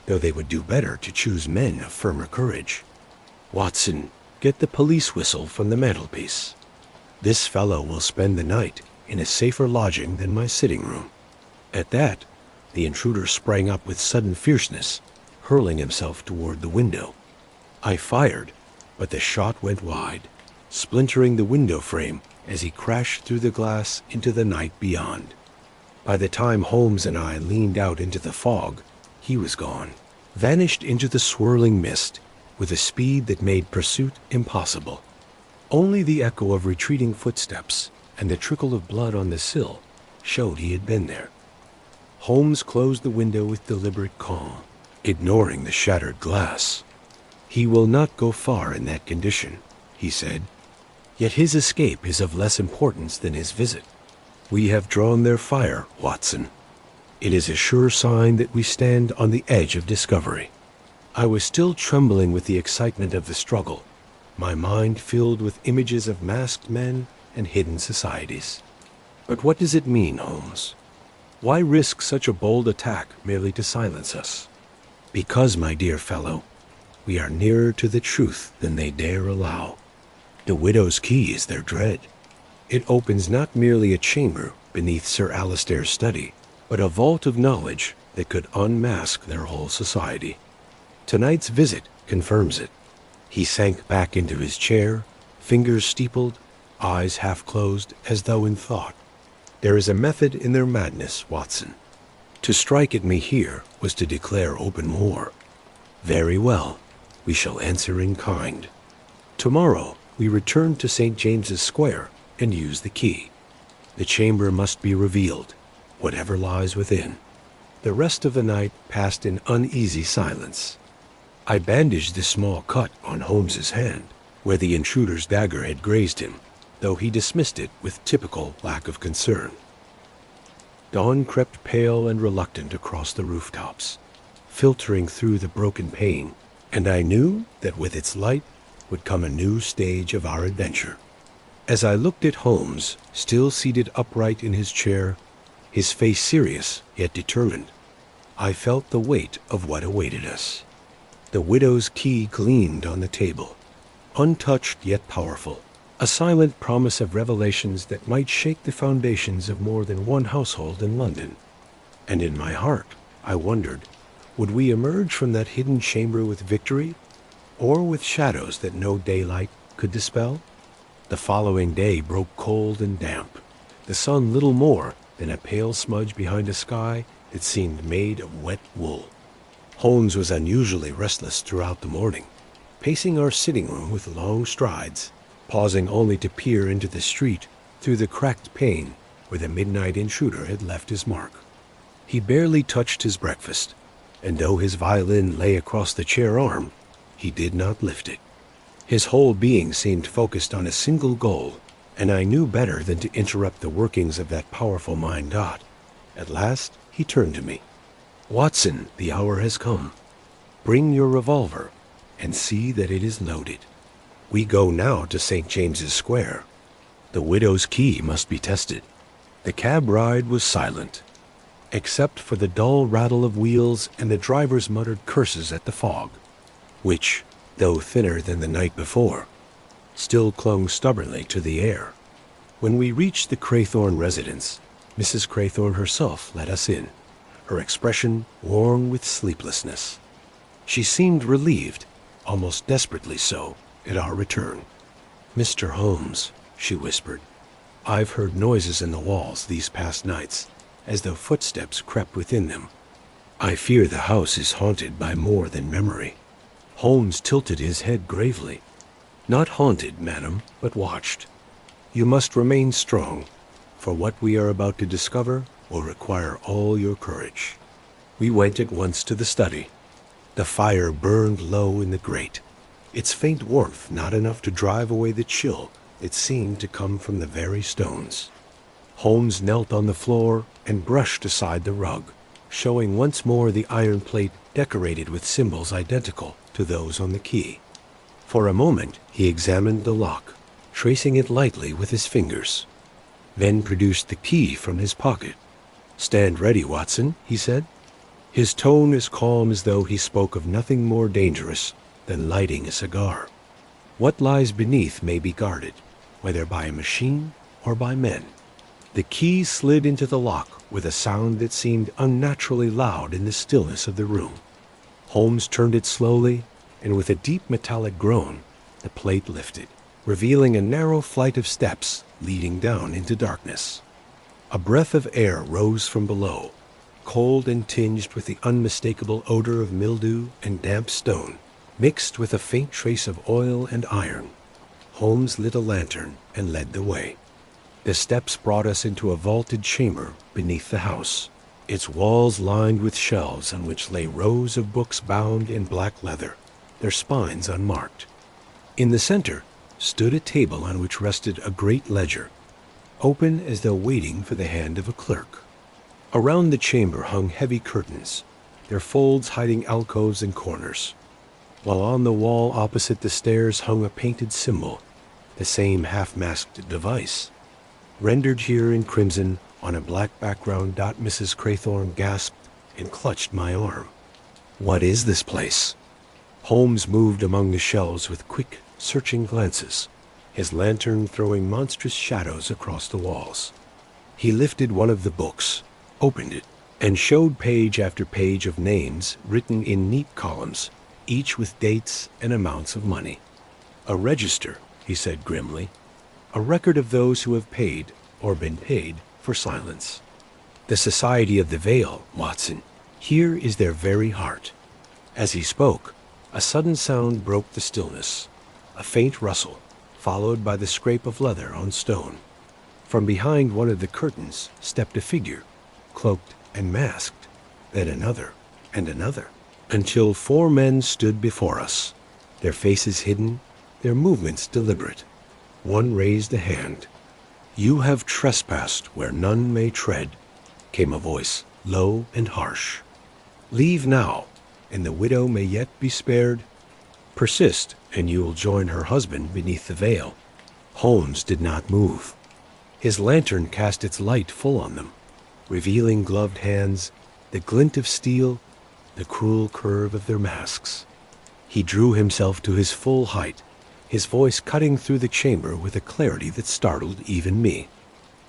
though they would do better to choose men of firmer courage. Watson, get the police whistle from the mantelpiece. This fellow will spend the night in a safer lodging than my sitting room." At that, the intruder sprang up with sudden fierceness, hurling himself toward the window. I fired, but the shot went wide, splintering the window frame as he crashed through the glass into the night beyond. By the time Holmes and I leaned out into the fog, he was gone, vanished into the swirling mist with a speed that made pursuit impossible. Only the echo of retreating footsteps and the trickle of blood on the sill showed he had been there. Holmes closed the window with deliberate calm, ignoring the shattered glass. "He will not go far in that condition," he said. "Yet his escape is of less importance than his visit. We have drawn their fire, Watson. It is a sure sign that we stand on the edge of discovery." I was still trembling with the excitement of the struggle, my mind filled with images of masked men and hidden societies. "But what does it mean, Holmes? Why risk such a bold attack merely to silence us?" "Because, my dear fellow, we are nearer to the truth than they dare allow. The widow's key is their dread. It opens not merely a chamber beneath Sir Alistair's study, but a vault of knowledge that could unmask their whole society. Tonight's visit confirms it." He sank back into his chair, fingers steepled, eyes half closed as though in thought. "There is a method in their madness, Watson. To strike at me here was to declare open war. Very well, we shall answer in kind. Tomorrow we return to St. James's Square and use the key. The chamber must be revealed, whatever lies within." The rest of the night passed in uneasy silence. I bandaged the small cut on Holmes's hand, where the intruder's dagger had grazed him, though he dismissed it with typical lack of concern. Dawn crept pale and reluctant across the rooftops, filtering through the broken pane, and I knew that with its light would come a new stage of our adventure. As I looked at Holmes, still seated upright in his chair, his face serious yet determined, I felt the weight of what awaited us. The widow's key gleamed on the table, untouched yet powerful, a silent promise of revelations that might shake the foundations of more than one household in London. And in my heart, I wondered, would we emerge from that hidden chamber with victory, or with shadows that no daylight could dispel? The following day broke cold and damp, the sun little more than a pale smudge behind a sky that seemed made of wet wool. Holmes was unusually restless throughout the morning, pacing our sitting room with long strides, pausing only to peer into the street through the cracked pane where the midnight intruder had left his mark. He barely touched his breakfast, and though his violin lay across the chair arm, he did not lift it. His whole being seemed focused on a single goal, and I knew better than to interrupt the workings of that powerful mind. At last he turned to me. "Watson, the hour has come. Bring your revolver and see that it is loaded. We go now to St. James's Square. The widow's key must be tested." The cab ride was silent, except for the dull rattle of wheels and the driver's muttered curses at the fog, which, though thinner than the night before, still clung stubbornly to the air. When we reached the Craythorne residence, Mrs. Craythorne herself let us in, her expression worn with sleeplessness. She seemed relieved, almost desperately so, at our return. "Mr. Holmes," she whispered, "I've heard noises in the walls these past nights, as though footsteps crept within them. I fear the house is haunted by more than memory." Holmes tilted his head gravely. "Not haunted, madam, but watched. You must remain strong, for what we are about to discover will require all your courage." We went at once to the study. The fire burned low in the grate, its faint warmth not enough to drive away the chill that seemed to come from the very stones. Holmes knelt on the floor and brushed aside the rug, showing once more the iron plate decorated with symbols identical to those on the key. For a moment he examined the lock, tracing it lightly with his fingers, then produced the key from his pocket. "Stand ready, Watson," he said, his tone as calm as though he spoke of nothing more dangerous than lighting a cigar. "What lies beneath may be guarded, whether by a machine or by men." The key slid into the lock with a sound that seemed unnaturally loud in the stillness of the room. Holmes turned it slowly, and with a deep metallic groan, the plate lifted, revealing a narrow flight of steps leading down into darkness. A breath of air rose from below, cold and tinged with the unmistakable odor of mildew and damp stone, mixed with a faint trace of oil and iron. Holmes lit a lantern and led the way. The steps brought us into a vaulted chamber beneath the house, its walls lined with shelves on which lay rows of books bound in black leather, their spines unmarked. In the center stood a table on which rested a great ledger, open as though waiting for the hand of a clerk. Around the chamber hung heavy curtains, their folds hiding alcoves and corners, while on the wall opposite the stairs hung a painted symbol, the same half-masked device. Rendered here in crimson on a black background. Mrs. Craythorne gasped and clutched my arm. "What is this place?" Holmes moved among the shelves with quick, searching glances, his lantern throwing monstrous shadows across the walls. He lifted one of the books, opened it, and showed page after page of names written in neat columns, each with dates and amounts of money. "A register," he said grimly. "A record of those who have paid, or been paid, for silence. The Society of the Veil, Watson. Here is their very heart." As he spoke, a sudden sound broke the stillness, a faint rustle, followed by the scrape of leather on stone. From behind one of the curtains stepped a figure, cloaked and masked, then another and another, until 4 men stood before us, their faces hidden, their movements deliberate. One raised a hand. "You have trespassed where none may tread," came a voice, low and harsh. "Leave now, and the widow may yet be spared. Persist, and you will join her husband beneath the veil." Holmes did not move. His lantern cast its light full on them, revealing gloved hands, the glint of steel, the cruel curve of their masks. He drew himself to his full height, his voice cutting through the chamber with a clarity that startled even me.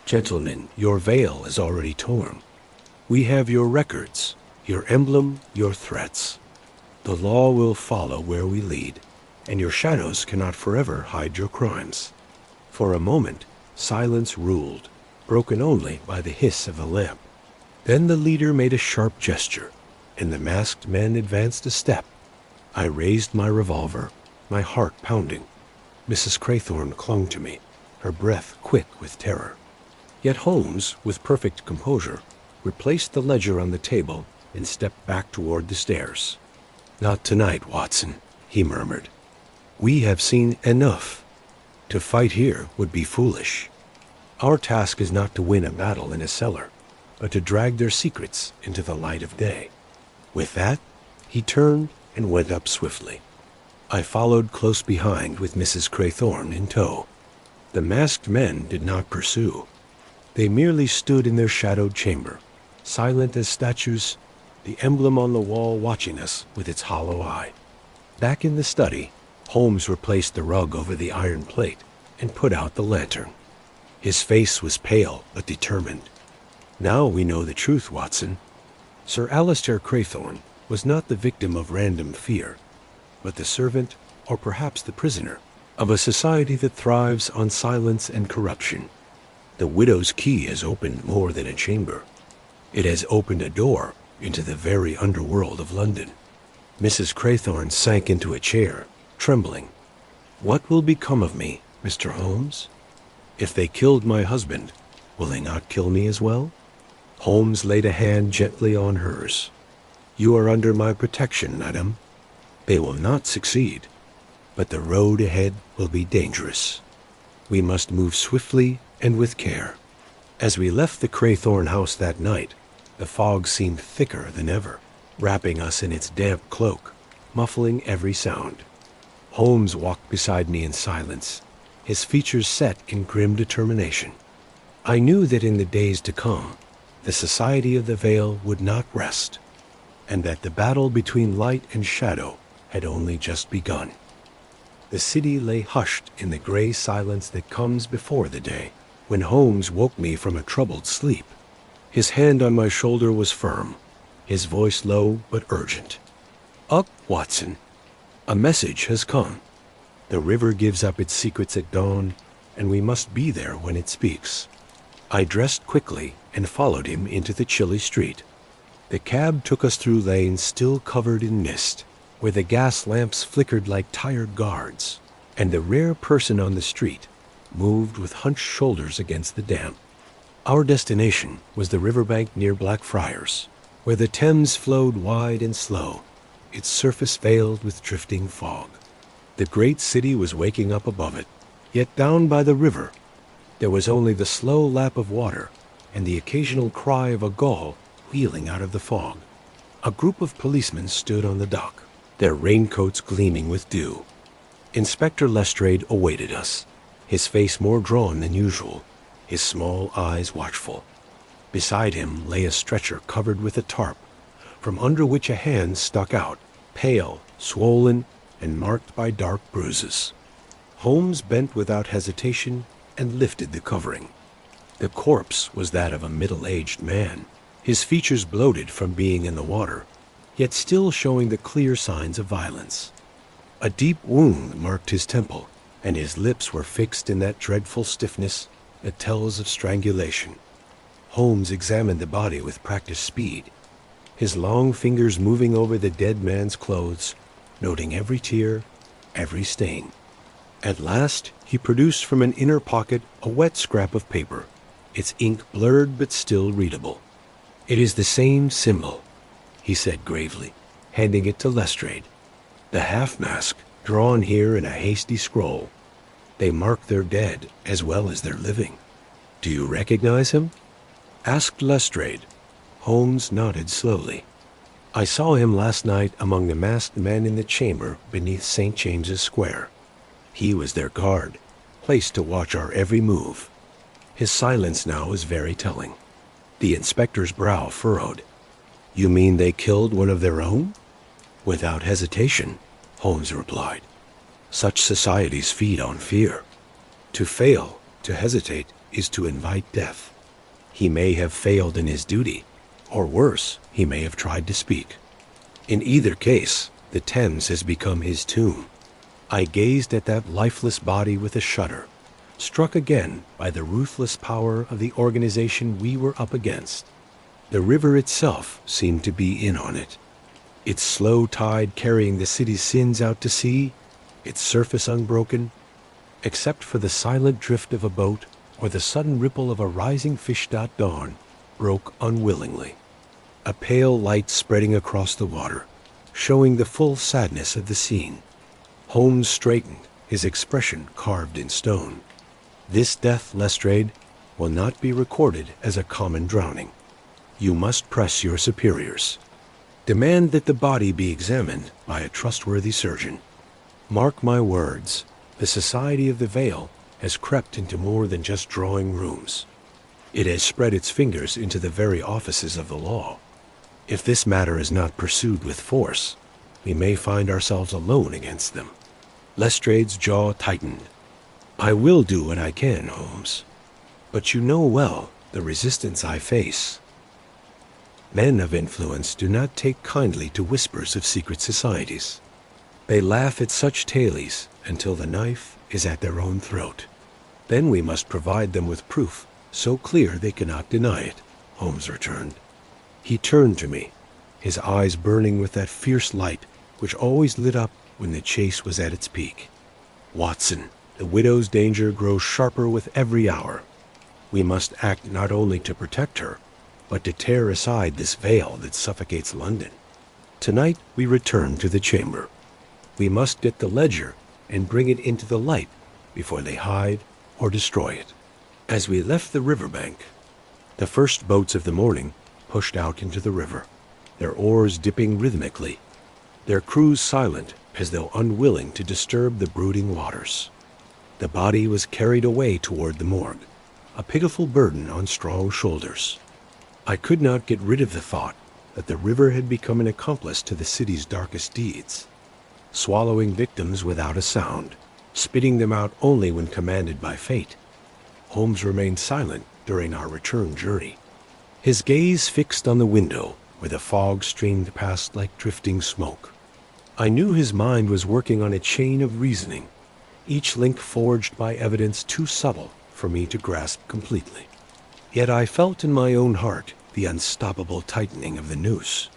"Gentlemen, your veil is already torn. We have your records, your emblem, your threats. The law will follow where we lead, and your shadows cannot forever hide your crimes." For a moment, silence ruled, broken only by the hiss of a lamp. Then the leader made a sharp gesture, and the masked men advanced a step. I raised my revolver, my heart pounding. Mrs. Craythorne clung to me, her breath quick with terror. Yet Holmes, with perfect composure, replaced the ledger on the table and stepped back toward the stairs. "Not tonight, Watson," he murmured. "We have seen enough. To fight here would be foolish. Our task is not to win a battle in a cellar, but to drag their secrets into the light of day." With that, he turned and went up swiftly. I followed close behind with Mrs. Craythorne in tow. The masked men did not pursue. They merely stood in their shadowed chamber, silent as statues, the emblem on the wall watching us with its hollow eye. Back in the study, Holmes replaced the rug over the iron plate and put out the lantern. His face was pale but determined. "Now we know the truth, Watson. Sir Alistair Craythorne was not the victim of random fear, but the servant, or perhaps the prisoner, of a society that thrives on silence and corruption. The widow's key has opened more than a chamber. It has opened a door into the very underworld of London." Mrs. Craythorne sank into a chair, trembling. "What will become of me, Mr. Holmes? If they killed my husband, will they not kill me as well?" Holmes laid a hand gently on hers. "You are under my protection, madam. They will not succeed, but the road ahead will be dangerous. We must move swiftly and with care." As we left the Craythorne house that night, the fog seemed thicker than ever, wrapping us in its damp cloak, muffling every sound. Holmes walked beside me in silence, his features set in grim determination. I knew that in the days to come, the Society of the Veil would not rest, and that the battle between light and shadow had only just begun. The city lay hushed in the gray silence that comes before the day, when Holmes woke me from a troubled sleep. His hand on my shoulder was firm, his voice low but urgent. "Up, Watson. A message has come. The river gives up its secrets at dawn, and we must be there when it speaks." I dressed quickly and followed him into the chilly street. The cab took us through lanes still covered in mist, where the gas lamps flickered like tired guards, and the rare person on the street moved with hunched shoulders against the damp. Our destination was the riverbank near Blackfriars, where the Thames flowed wide and slow, its surface veiled with drifting fog. The great city was waking up above it, yet down by the river there was only the slow lap of water and the occasional cry of a gull wheeling out of the fog. A group of policemen stood on the dock, their raincoats gleaming with dew. Inspector Lestrade awaited us, his face more drawn than usual, his small eyes watchful. Beside him lay a stretcher covered with a tarp, from under which a hand stuck out, pale, swollen, and marked by dark bruises. Holmes bent without hesitation and lifted the covering. The corpse was that of a middle-aged man, his features bloated from being in the water, yet still showing the clear signs of violence. A deep wound marked his temple, and his lips were fixed in that dreadful stiffness that tells of strangulation. Holmes examined the body with practiced speed, his long fingers moving over the dead man's clothes, noting every tear, every stain. At last he produced from an inner pocket a wet scrap of paper, its ink blurred but still readable. "It is the same symbol," he said gravely, handing it to Lestrade. "The half-mask, drawn here in a hasty scroll. They mark their dead as well as their living. Do you recognize him?" asked Lestrade. Holmes nodded slowly. "I saw him last night among the masked men in the chamber beneath St. James's Square. He was their guard, placed to watch our every move." His silence now was very telling. The inspector's brow furrowed. "You mean they killed one of their own?" "Without hesitation," Holmes replied. "Such societies feed on fear. To fail, to hesitate, is to invite death. He may have failed in his duty, or worse, he may have tried to speak. In either case, the Thames has become his tomb." I gazed at that lifeless body with a shudder, struck again by the ruthless power of the organization we were up against. The river itself seemed to be in on it, its slow tide carrying the city's sins out to sea, its surface unbroken, except for the silent drift of a boat or the sudden ripple of a rising fish at dawn, broke unwillingly. A pale light spreading across the water, showing the full sadness of the scene. Holmes straightened, his expression carved in stone. "This death, Lestrade, will not be recorded as a common drowning. You must press your superiors. Demand that the body be examined by a trustworthy surgeon. Mark my words, the Society of the Veil has crept into more than just drawing rooms. It has spread its fingers into the very offices of the law. If this matter is not pursued with force, we may find ourselves alone against them." Lestrade's jaw tightened. "I will do what I can, Holmes. But you know well the resistance I face. Men of influence do not take kindly to whispers of secret societies. They laugh at such tales until the knife is at their own throat. Then we must provide them with proof so clear they cannot deny it," Holmes returned. He turned to me, his eyes burning with that fierce light which always lit up when the chase was at its peak. "Watson, the widow's danger grows sharper with every hour. We must act not only to protect her, but to tear aside this veil that suffocates London. Tonight we return to the chamber. We must get the ledger and bring it into the light before they hide or destroy it." As we left the riverbank, the first boats of the morning pushed out into the river, their oars dipping rhythmically, their crews silent as though unwilling to disturb the brooding waters. The body was carried away toward the morgue, a pitiful burden on strong shoulders. I could not get rid of the thought that the river had become an accomplice to the city's darkest deeds, swallowing victims without a sound, spitting them out only when commanded by fate. Holmes remained silent during our return journey, his gaze fixed on the window where the fog streamed past like drifting smoke. I knew his mind was working on a chain of reasoning, each link forged by evidence too subtle for me to grasp completely. Yet I felt in my own heart the unstoppable tightening of the noose.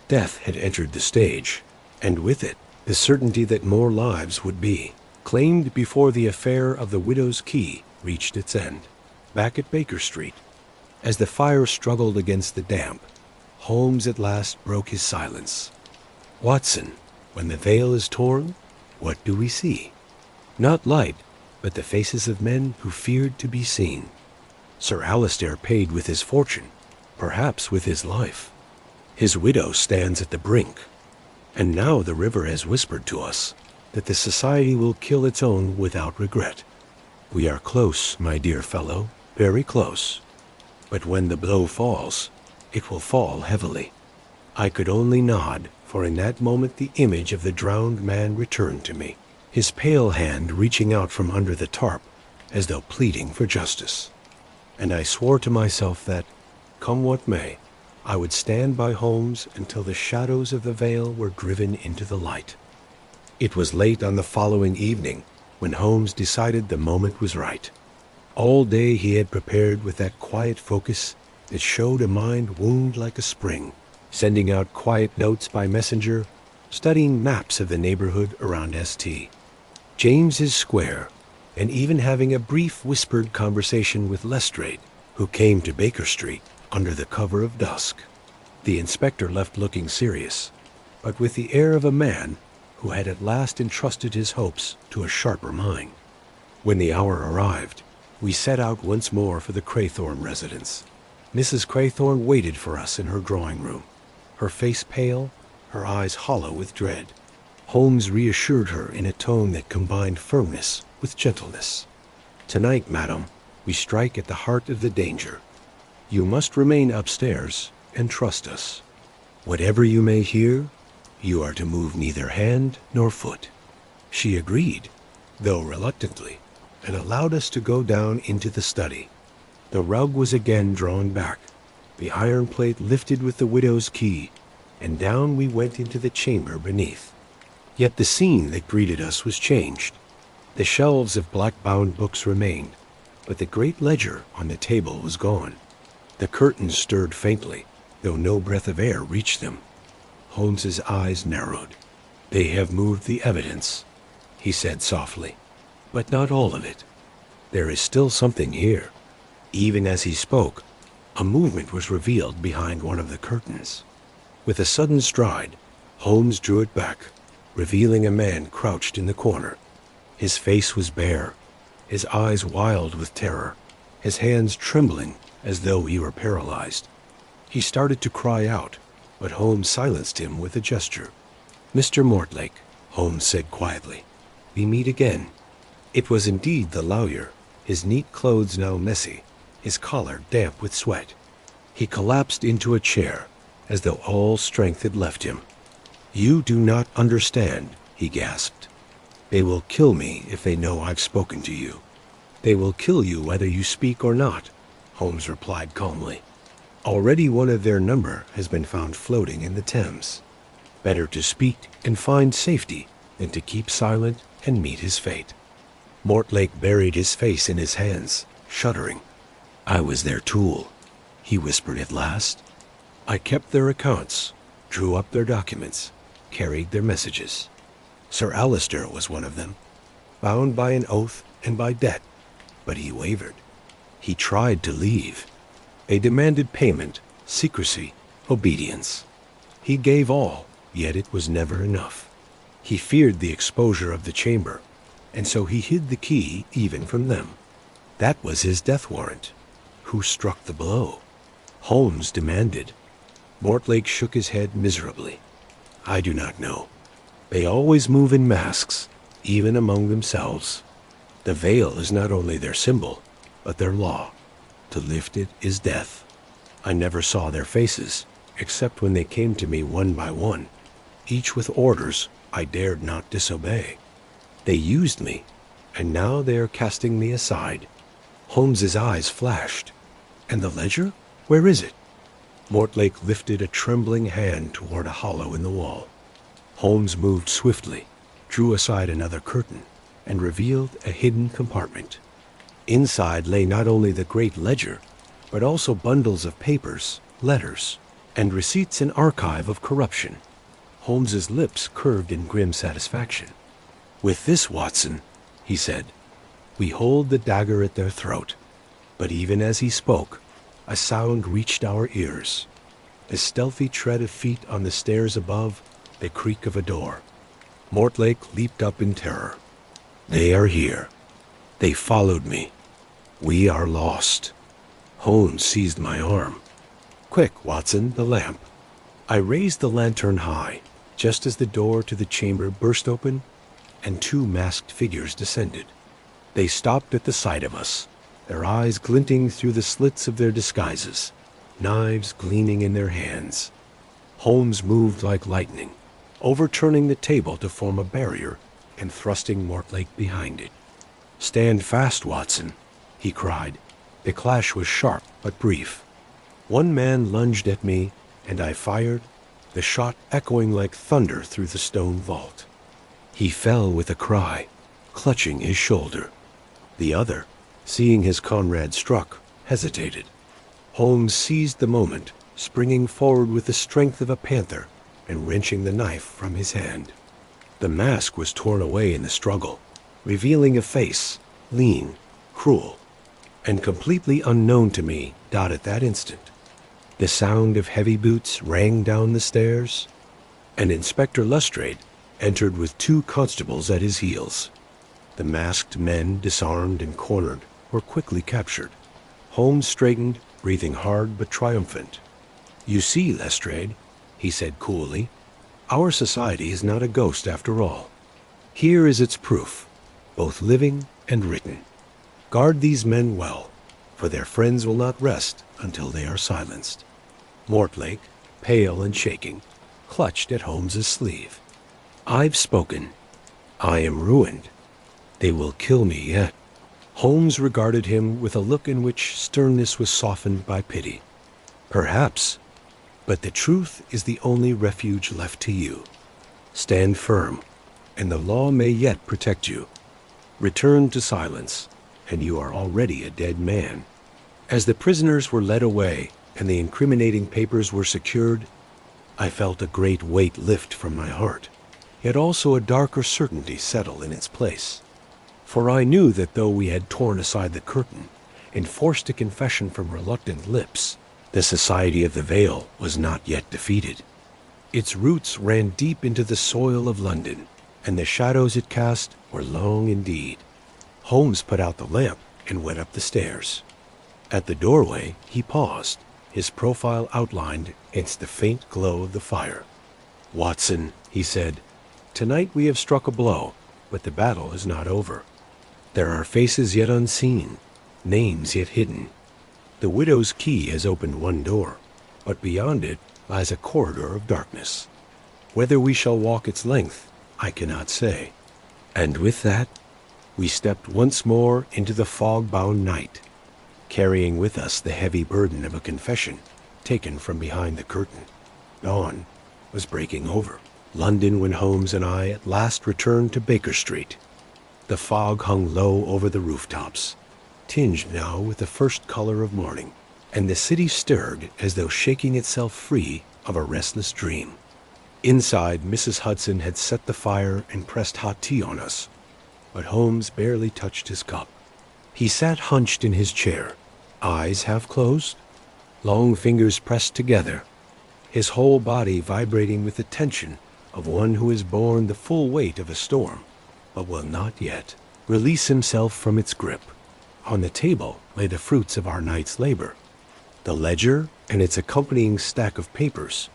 Death had entered the stage, and with it the certainty that more lives would be claimed before the affair of the Widow's Key reached its end. Back at Baker Street, As the fire struggled against the damp, Holmes at last broke his silence. "Watson, when the veil is torn, what do we see? Not light, but the faces of men who feared to be seen. Sir Alistair paid with his fortune, perhaps with his life. His widow stands at the brink. And now the river has whispered to us that the society will kill its own without regret. We are close, my dear fellow, very close. But when the blow falls, it will fall heavily." I could only nod, for in that moment the image of the drowned man returned to me, his pale hand reaching out from under the tarp as though pleading for justice. And I swore to myself that, come what may, I would stand by Holmes until the shadows of the veil were driven into the light. It was late on the following evening when Holmes decided the moment was right. All day he had prepared with that quiet focus that showed a mind wound like a spring, sending out quiet notes by messenger, studying maps of the neighborhood around St. James's Square, and even having a brief whispered conversation with Lestrade, who came to Baker Street under the cover of dusk. The inspector left looking serious, but with the air of a man who had at last entrusted his hopes to a sharper mind. When the hour arrived, we set out once more for the Craythorne residence. Mrs. Craythorne waited for us in her drawing room, her face pale, her eyes hollow with dread. Holmes reassured her in a tone that combined firmness with gentleness. "Tonight, madam, we strike at the heart of the danger. You must remain upstairs and trust us. Whatever you may hear, you are to move neither hand nor foot." She agreed, though reluctantly, and allowed us to go down into the study. The rug was again drawn back, the iron plate lifted with the widow's key, and down we went into the chamber beneath. Yet the scene that greeted us was changed. The shelves of black-bound books remained, but the great ledger on the table was gone. The curtains stirred faintly, though no breath of air reached them. Holmes's eyes narrowed. "They have moved the evidence," he said softly, "but not all of it. There is still something here." Even as he spoke, a movement was revealed behind one of the curtains. With a sudden stride, Holmes drew it back, revealing a man crouched in the corner. His face was bare, his eyes wild with terror, his hands trembling as though he were paralyzed. He started to cry out, but Holmes silenced him with a gesture. "Mr. Mortlake," Holmes said quietly, "we meet again." It was indeed the lawyer, his neat clothes now messy, his collar damp with sweat. He collapsed into a chair, as though all strength had left him. "You do not understand," he gasped. "They will kill me if they know I've spoken to you." "They will kill you whether you speak or not," Holmes replied calmly. "Already one of their number has been found floating in the Thames. Better to speak and find safety than to keep silent and meet his fate." Mortlake buried his face in his hands, shuddering. "I was their tool," he whispered at last. "I kept their accounts, drew up their documents, carried their messages. Sir Alistair was one of them, bound by an oath and by debt, but he wavered. He tried to leave. They demanded payment, secrecy, obedience. He gave all, yet it was never enough. He feared the exposure of the chamber, and so he hid the key even from them. That was his death warrant. Who struck the blow? Holmes demanded. Mortlake shook his head miserably. "I do not know. They always move in masks, even among themselves. The veil is not only their symbol, but their law. To lift it is death. I never saw their faces, except when they came to me one by one, each with orders I dared not disobey. They used me, and now they are casting me aside." Holmes's eyes flashed. "And the ledger? Where is it?" Mortlake lifted a trembling hand toward a hollow in the wall. Holmes moved swiftly, drew aside another curtain, and revealed a hidden compartment. Inside lay not only the great ledger, but also bundles of papers, letters, and receipts, an archive of corruption. Holmes's lips curved in grim satisfaction. "With this, Watson," he said, "we hold the dagger at their throat." But even as he spoke, a sound reached our ears. The stealthy tread of feet on the stairs above, the creak of a door. Mortlake leaped up in terror. They are here. They followed me. We are lost. Holmes seized my arm. Quick, Watson, the lamp. I raised the lantern high, just as the door to the chamber burst open and two masked figures descended. They stopped at the sight of us, their eyes glinting through the slits of their disguises, knives gleaming in their hands. Holmes moved like lightning, overturning the table to form a barrier and thrusting Mortlake behind it. "Stand fast, Watson," he cried. The clash was sharp but brief. One man lunged at me, and I fired, the shot echoing like thunder through the stone vault. He fell with a cry, clutching his shoulder. The other, seeing his comrade struck, hesitated. Holmes seized the moment, springing forward with the strength of a panther and wrenching the knife from his hand. The mask was torn away in the struggle, revealing a face, lean, cruel, and completely unknown to me at that instant. The sound of heavy boots rang down the stairs, and Inspector Lestrade entered with two constables at his heels. The masked men, disarmed and cornered, were quickly captured. Holmes straightened, breathing hard but triumphant. "You see, Lestrade," he said coolly, "our society is not a ghost after all. Here is its proof, both living and written. Guard these men well, for their friends will not rest until they are silenced." Mortlake, pale and shaking, clutched at Holmes's sleeve. "I've spoken. I am ruined. They will kill me yet." Holmes regarded him with a look in which sternness was softened by pity. "Perhaps, but the truth is the only refuge left to you. Stand firm, and the law may yet protect you. Return to silence, and you are already a dead man." As the prisoners were led away and the incriminating papers were secured, I felt a great weight lift from my heart, yet also a darker certainty settle in its place. For I knew that though we had torn aside the curtain and forced a confession from reluctant lips, the Society of the Veil was not yet defeated. Its roots ran deep into the soil of London, and the shadows it cast were long indeed. Holmes put out the lamp and went up the stairs. At the doorway he paused, his profile outlined against the faint glow of the fire. "Watson," he said, "tonight we have struck a blow, but the battle is not over. There are faces yet unseen, names yet hidden. The widow's key has opened one door, but beyond it lies a corridor of darkness. Whether we shall walk its length, I cannot say." And with that, we stepped once more into the fog-bound night, carrying with us the heavy burden of a confession taken from behind the curtain. Dawn was breaking over London when Holmes and I at last returned to Baker Street. The fog hung low over the rooftops, tinged now with the first color of morning, and the city stirred as though shaking itself free of a restless dream. Inside, Mrs. Hudson had set the fire and pressed hot tea on us, but Holmes barely touched his cup. He sat hunched in his chair, eyes half closed, long fingers pressed together, his whole body vibrating with the tension of one who has borne the full weight of a storm, but will not yet release himself from its grip. On the table lay the fruits of our night's labor, the ledger and its accompanying stack of papers,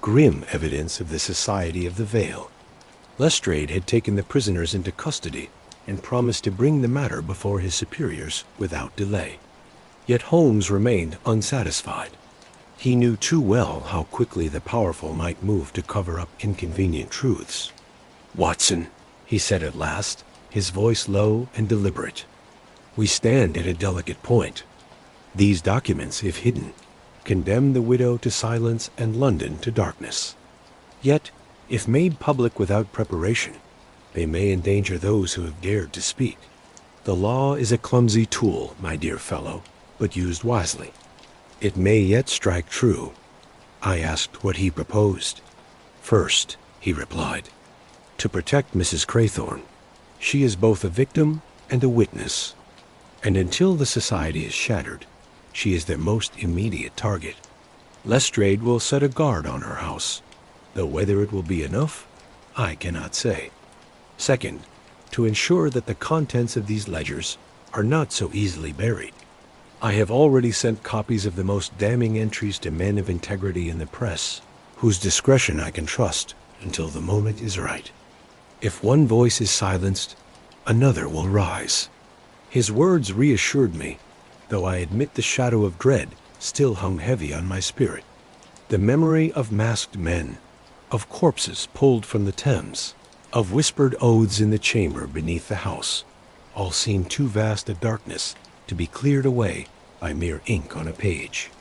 grim evidence of the Society of the Veil. Lestrade had taken the prisoners into custody and promised to bring the matter before his superiors without delay. Yet Holmes remained unsatisfied. He knew too well how quickly the powerful might move to cover up inconvenient truths. "Watson," he said at last, his voice low and deliberate, "we stand at a delicate point. These documents, if hidden, condemn the widow to silence and London to darkness. Yet, if made public without preparation, they may endanger those who have dared to speak. The law is a clumsy tool, my dear fellow, but used wisely. It may yet strike true." I asked what he proposed. "First," he replied, "to protect Mrs. Craythorne. She is both a victim and a witness, and until the society is shattered, She is their most immediate target. Lestrade will set a guard on her house, though whether it will be enough, I cannot say. Second, to ensure that the contents of these ledgers are not so easily buried, I have already sent copies of the most damning entries to men of integrity in the press, whose discretion I can trust until the moment is right. If one voice is silenced, another will rise. His words reassured me, though I admit the shadow of dread still hung heavy on my spirit. The memory of masked men, of corpses pulled from the Thames, of whispered oaths in the chamber beneath the house, all seemed too vast a darkness to be cleared away by mere ink on a page.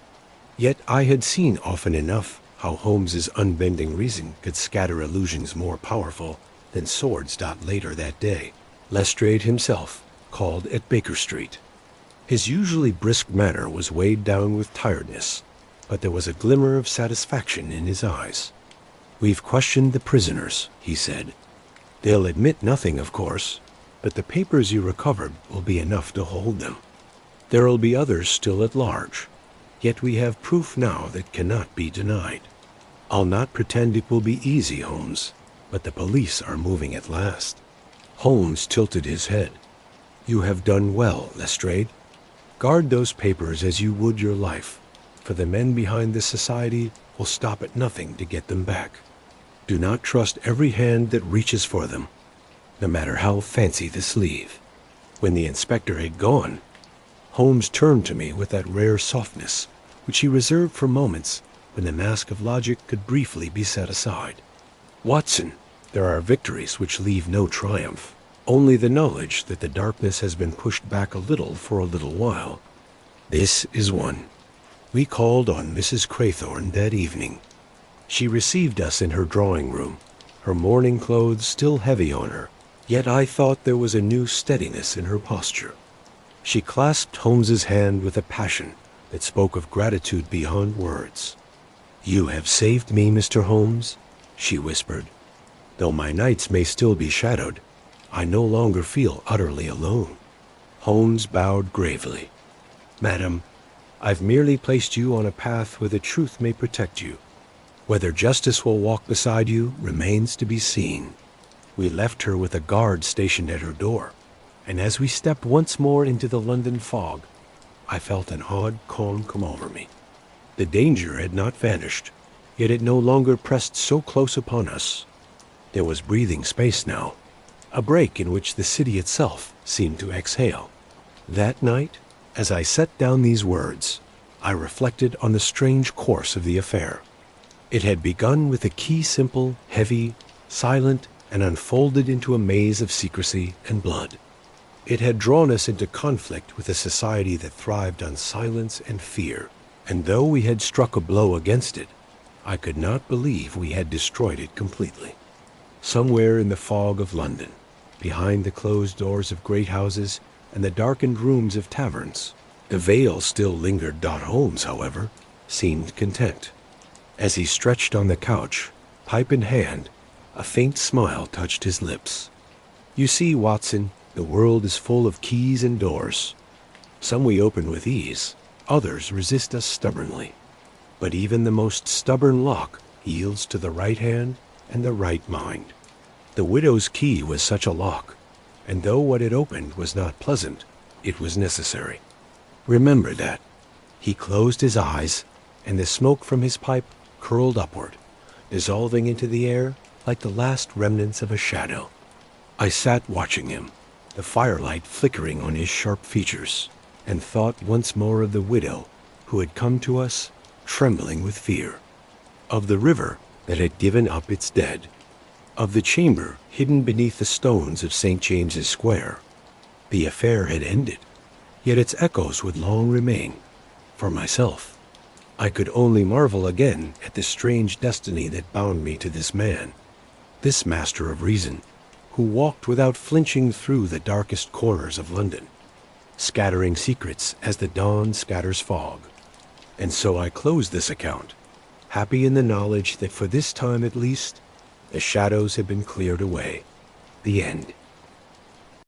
Yet I had seen often enough how Holmes's unbending reason could scatter illusions more powerful than swords. Later that day, Lestrade himself called at Baker Street. His usually brisk manner was weighed down with tiredness, but there was a glimmer of satisfaction in his eyes. "We've questioned the prisoners," he said. "They'll admit nothing, of course, but the papers you recovered will be enough to hold them. There'll be others still at large, yet we have proof now that cannot be denied. I'll not pretend it will be easy, Holmes, but the police are moving at last." Holmes tilted his head. "You have done well, Lestrade. Guard those papers as you would your life, for the men behind this society will stop at nothing to get them back. Do not trust every hand that reaches for them, no matter how fancy the sleeve." When the inspector had gone, Holmes turned to me with that rare softness which he reserved for moments when the mask of logic could briefly be set aside. "Watson, there are victories which leave no triumph, only the knowledge that the darkness has been pushed back a little for a little while. This is one. We called on Mrs. Craythorne that evening. She received us in her drawing room, her mourning clothes still heavy on her, yet I thought there was a new steadiness in her posture. She clasped Holmes's hand with a passion that spoke of gratitude beyond words. "You have saved me, Mr. Holmes," she whispered. "Though my nights may still be shadowed, I no longer feel utterly alone." Holmes bowed gravely. "Madam, I've merely placed you on a path where the truth may protect you. Whether justice will walk beside you remains to be seen." We left her with a guard stationed at her door, and as we stepped once more into the London fog, I felt an odd calm come over me. The danger had not vanished, yet it no longer pressed so close upon us. There was breathing space now, a break in which the city itself seemed to exhale. That night, as I set down these words, I reflected on the strange course of the affair. It had begun with a key simple, heavy, silent, and unfolded into a maze of secrecy and blood. It had drawn us into conflict with a society that thrived on silence and fear, and though we had struck a blow against it, I could not believe we had destroyed it completely. Somewhere in the fog of London, behind the closed doors of great houses and the darkened rooms of taverns, the veil still lingered. Holmes, however, seemed content. As he stretched on the couch, pipe in hand, a faint smile touched his lips. "You see, Watson, the world is full of keys and doors. Some we open with ease, others resist us stubbornly. But even the most stubborn lock yields to the right hand and the right mind. The widow's key was such a lock, and though what it opened was not pleasant, it was necessary. Remember that." He closed his eyes, and the smoke from his pipe curled upward, dissolving into the air like the last remnants of a shadow. I sat watching him, the firelight flickering on his sharp features, and thought once more of the widow who had come to us trembling with fear, of the river that had given up its dead, of the chamber hidden beneath the stones of St. James's Square. The affair had ended, yet its echoes would long remain. For myself, I could only marvel again at the strange destiny that bound me to this man, this master of reason, who walked without flinching through the darkest corners of London, scattering secrets as the dawn scatters fog. And so I closed this account, happy in the knowledge that for this time at least, the shadows had been cleared away. The end.